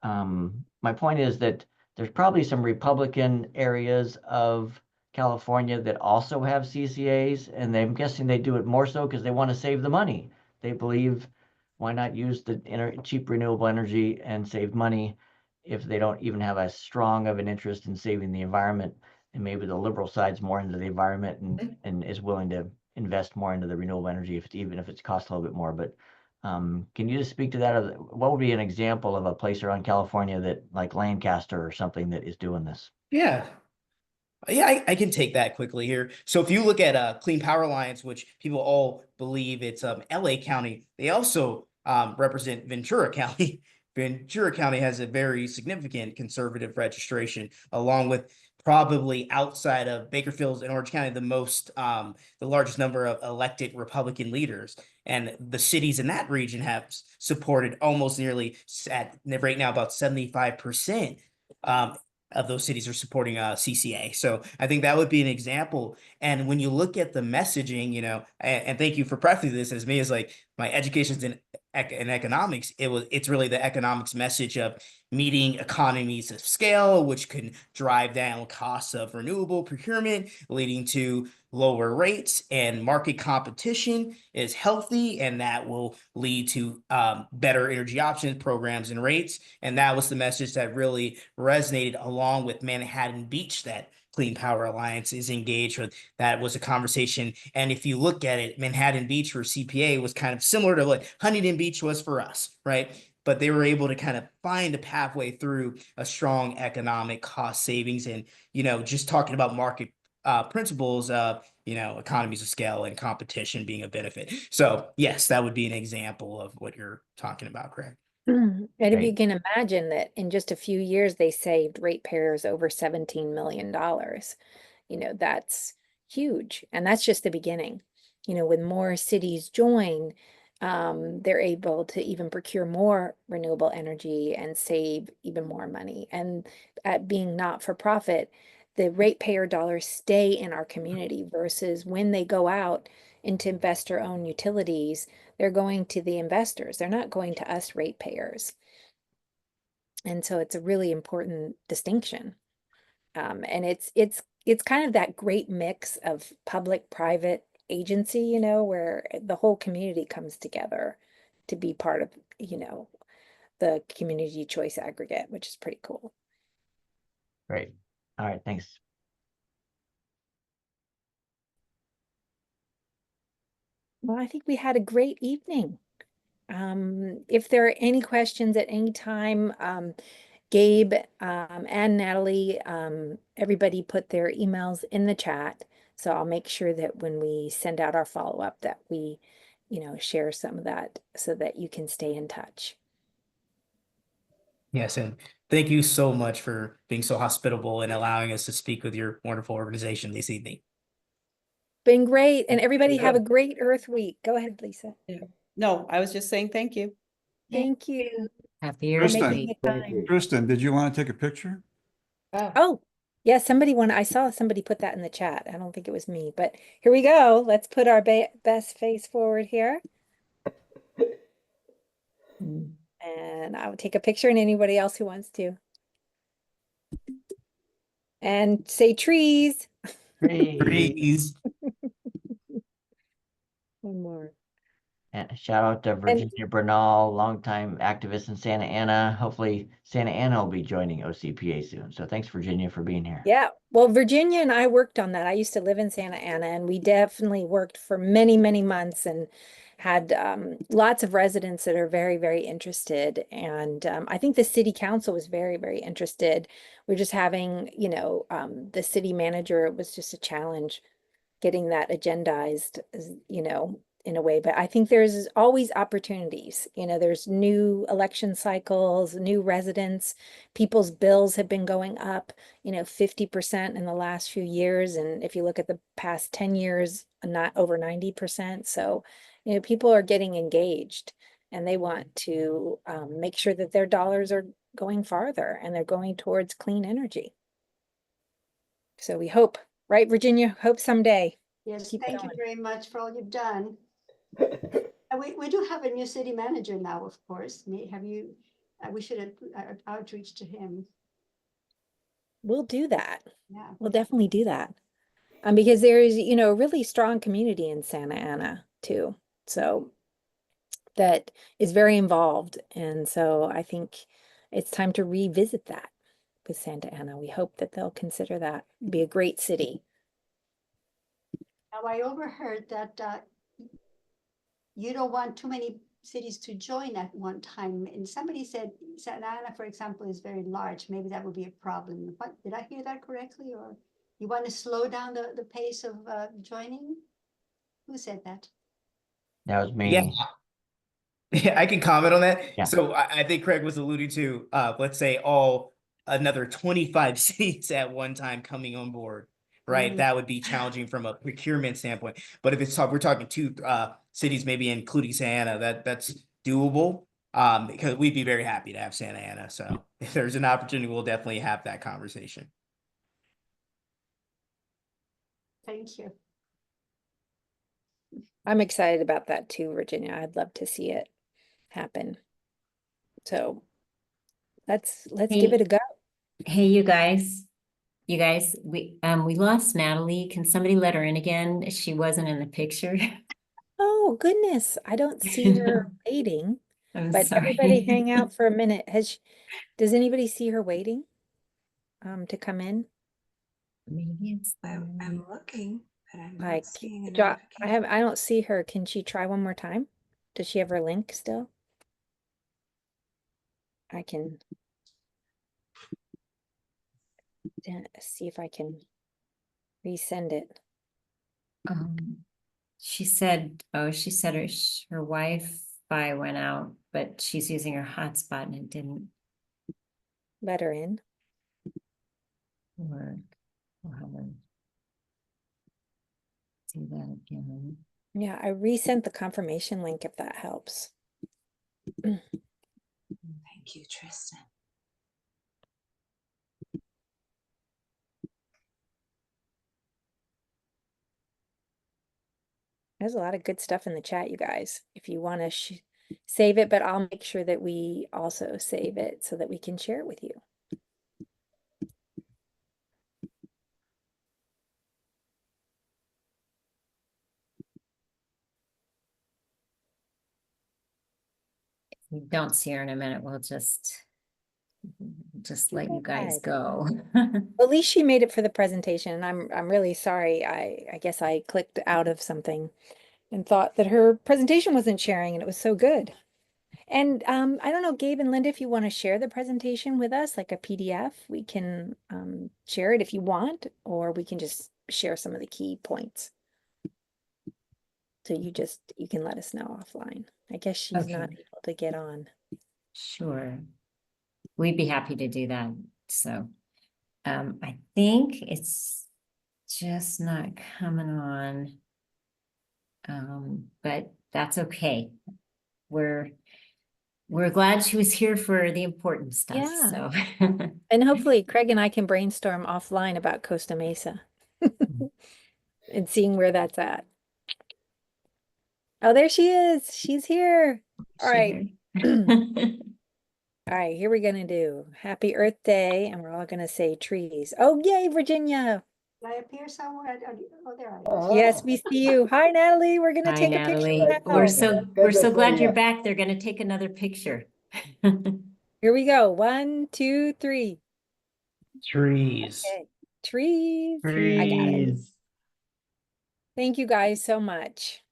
[SPEAKER 9] my point is that there's probably some Republican areas of California that also have CCAs, and I'm guessing they do it more so because they want to save the money. They believe, why not use the cheap renewable energy and save money if they don't even have as strong of an interest in saving the environment? And maybe the liberal side's more into the environment and is willing to invest more into the renewable energy, even if it's cost a little bit more. But can you just speak to that? What would be an example of a place around California that, like Lancaster or something, that is doing this?
[SPEAKER 5] Yeah, I can take that quickly here. So if you look at Clean Power Alliance, which people all believe it's LA County, they also represent Ventura County. Ventura County has a very significant conservative registration, along with probably outside of Bakersfield and Orange County, the largest number of elected Republican leaders. And the cities in that region have supported almost nearly right now about 75% of those cities are supporting CCA. So I think that would be an example. And when you look at the messaging, and thank you for prefacing this as me, as like my education's in in economics, it's really the economics message of meeting economies of scale, which can drive down costs of renewable procurement, leading to lower rates, and market competition is healthy, and that will lead to better energy options programs and rates. And that was the message that really resonated, along with Manhattan Beach, that Clean Power Alliance is engaged with. That was a conversation. And if you look at it, Manhattan Beach for CPA was kind of similar to what Huntington Beach was for us, right? But they were able to kind of find a pathway through a strong economic cost savings, and, just talking about market principles of, economies of scale and competition being a benefit. So yes, that would be an example of what you're talking about, Craig.
[SPEAKER 3] And if you
[SPEAKER 9] Great.
[SPEAKER 3] can imagine that in just a few years, they saved ratepayers over $17 million, that's huge. And that's just the beginning. When more cities join, they're able to even procure more renewable energy and save even more money. And at being not for profit, the ratepayer dollars stay in our community versus when they go out into investor-owned utilities, they're going to the investors. They're not going to us ratepayers. And so it's a really important distinction. And it's kind of that great mix of public-private agency, where the whole community comes together to be part of, the community choice aggregate, which is pretty cool.
[SPEAKER 9] Great. All right, thanks.
[SPEAKER 3] Well, I think we had a great evening. If there are any questions at any time, Gabe and Natalie, everybody put their emails in the chat. So I'll make sure that when we send out our follow-up that we, share some of that so that you can stay in touch.
[SPEAKER 5] Yes, and thank you so much for being so hospitable and allowing us to speak with your wonderful organization this evening.
[SPEAKER 3] Been great. And everybody have a great Earth Week. Go ahead, Lisa.
[SPEAKER 4] No, I was just saying thank you.
[SPEAKER 3] Thank you
[SPEAKER 8] Happy
[SPEAKER 3] for
[SPEAKER 8] Earth
[SPEAKER 7] Kristen.
[SPEAKER 3] making
[SPEAKER 8] Week.
[SPEAKER 3] the
[SPEAKER 12] Thank
[SPEAKER 3] time.
[SPEAKER 12] you.
[SPEAKER 7] Kristen, did you want to take a picture?
[SPEAKER 3] Oh, yeah, I saw somebody put that in the chat. I don't think it was me, but here we go. Let's put our best face forward here. And I will take a picture, and anybody else who wants to. And say trees.
[SPEAKER 9] Great.
[SPEAKER 5] Please.
[SPEAKER 3] One more.
[SPEAKER 9] And a shout out to Virginia Bernal, longtime activist in Santa Ana. Hopefully Santa Ana will be joining OCPA soon. So thanks, Virginia, for being here.
[SPEAKER 3] Yeah, well, Virginia and I worked on that. I used to live in Santa Ana, and we definitely worked for many, many months and had lots of residents that are very, very interested. And I think the city council was very, very interested. We're just having, the city manager, it was just a challenge getting that agendized, in a way. But I think there's always opportunities. There's new election cycles, new residents, people's bills have been going up, 50% in the last few years. And if you look at the past 10 years, not over 90%. So, people are getting engaged, and they want to make sure that their dollars are going farther and they're going towards clean energy. So we hope, right, Virginia? Hope someday.
[SPEAKER 14] Yes,
[SPEAKER 3] Keep
[SPEAKER 14] thank you
[SPEAKER 3] going.
[SPEAKER 14] very much for all you've done. And we do have a new city manager now, of course. We should have outreach to him.
[SPEAKER 3] We'll do that.
[SPEAKER 14] Yeah.
[SPEAKER 3] We'll definitely do that. Because there is, a really strong community in Santa Ana too. So that is very involved. And so I think it's time to revisit that with Santa Ana. We hope that they'll consider that be a great city.
[SPEAKER 14] Now, I overheard that you don't want too many cities to join at one time. And somebody said Santa Ana, for example, is very large. Maybe that would be a problem. What, did I hear that correctly? Or you want to slow down the pace of joining? Who said that?
[SPEAKER 9] That was me.
[SPEAKER 5] Yeah. Yeah, I can comment on that.
[SPEAKER 9] Yeah.
[SPEAKER 5] So I think Craig was alluding to, let's say another 25 cities at one time coming on board, right? That would be challenging from a procurement standpoint. But if we're talking two cities, maybe including Santa Ana, that's doable. Because we'd be very happy to have Santa Ana. So if there's an opportunity, we'll definitely have that conversation.
[SPEAKER 14] Thank you.
[SPEAKER 3] I'm excited about that too, Virginia. I'd love to see it. happen. So let's give it a go.
[SPEAKER 8] Hey, you guys, we lost Natalie. Can somebody let her in again? She wasn't in the picture.
[SPEAKER 3] Oh, goodness. I don't see her waiting,
[SPEAKER 8] I'm
[SPEAKER 3] but
[SPEAKER 8] sorry.
[SPEAKER 3] everybody hang out for a minute. Does anybody see her waiting to come in?
[SPEAKER 2] Maybe it's I'm looking, but I'm
[SPEAKER 3] Like,
[SPEAKER 2] not seeing a
[SPEAKER 3] drop,
[SPEAKER 2] notification.
[SPEAKER 3] I don't see her. Can she try one more time? Does she have her link still? I can see if I can resend it.
[SPEAKER 8] She said her Wi-Fi went out, but she's using her hotspot and it didn't
[SPEAKER 3] Let her in.
[SPEAKER 8] work. We'll have her do that again.
[SPEAKER 3] Yeah, I resent the confirmation link if that helps.
[SPEAKER 2] Thank you, Tristan.
[SPEAKER 3] There's a lot of good stuff in the chat, you guys. If you want to save it, but I'll make sure that we also save it so that we can share it with you.
[SPEAKER 8] If we don't see her in a minute, we'll just let you guys go.
[SPEAKER 3] At least she made it for the presentation, and I'm really sorry. I guess I clicked out of something and thought that her presentation wasn't sharing, and it was so good. And I don't know, Gabe and Linda, if you want to share the presentation with us, like a PDF, we can share it if you want, or we can just share some of the key points. So you can let us know offline. I guess she's not
[SPEAKER 8] Okay.
[SPEAKER 3] able to get on.
[SPEAKER 8] Sure. We'd be happy to do that. So I think it's just not coming on. But that's okay. We're glad she was here for the important stuff.
[SPEAKER 3] Yeah.
[SPEAKER 8] So
[SPEAKER 3] And hopefully Craig and I can brainstorm offline about Costa Mesa and seeing where that's at. Oh, there she is. She's here. All right. All right, here we're gonna do Happy Earth Day, and we're all gonna say trees. Oh, yay, Virginia.
[SPEAKER 14] Did I appear somewhere? Oh, there I am.
[SPEAKER 3] Yes, we see you. Hi, Natalie. We're gonna
[SPEAKER 8] Hi,
[SPEAKER 3] take a
[SPEAKER 8] Natalie.
[SPEAKER 3] picture
[SPEAKER 8] We're
[SPEAKER 3] now.
[SPEAKER 8] so glad you're back. They're gonna take another picture.
[SPEAKER 3] Here we go. 1, 2, 3.
[SPEAKER 5] Trees.
[SPEAKER 3] Okay. Trees. I got it. Thank you guys so much.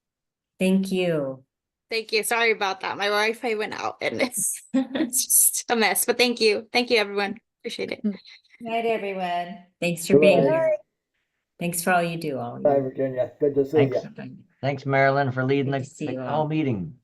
[SPEAKER 8] Thank you.
[SPEAKER 6] Thank you. Sorry about that. My Wi-Fi went out and it's just a mess. But thank you. Thank you, everyone. Appreciate it.
[SPEAKER 1] Night, everyone.
[SPEAKER 8] Thanks for being
[SPEAKER 12] Goodbye.
[SPEAKER 8] here. Thanks for all you do, all
[SPEAKER 12] Bye,
[SPEAKER 8] you.
[SPEAKER 12] Virginia. Good to see you.
[SPEAKER 9] Thanks, Marilyn, for leading
[SPEAKER 8] Good to see
[SPEAKER 9] the
[SPEAKER 8] you
[SPEAKER 9] whole
[SPEAKER 8] all.
[SPEAKER 9] meeting.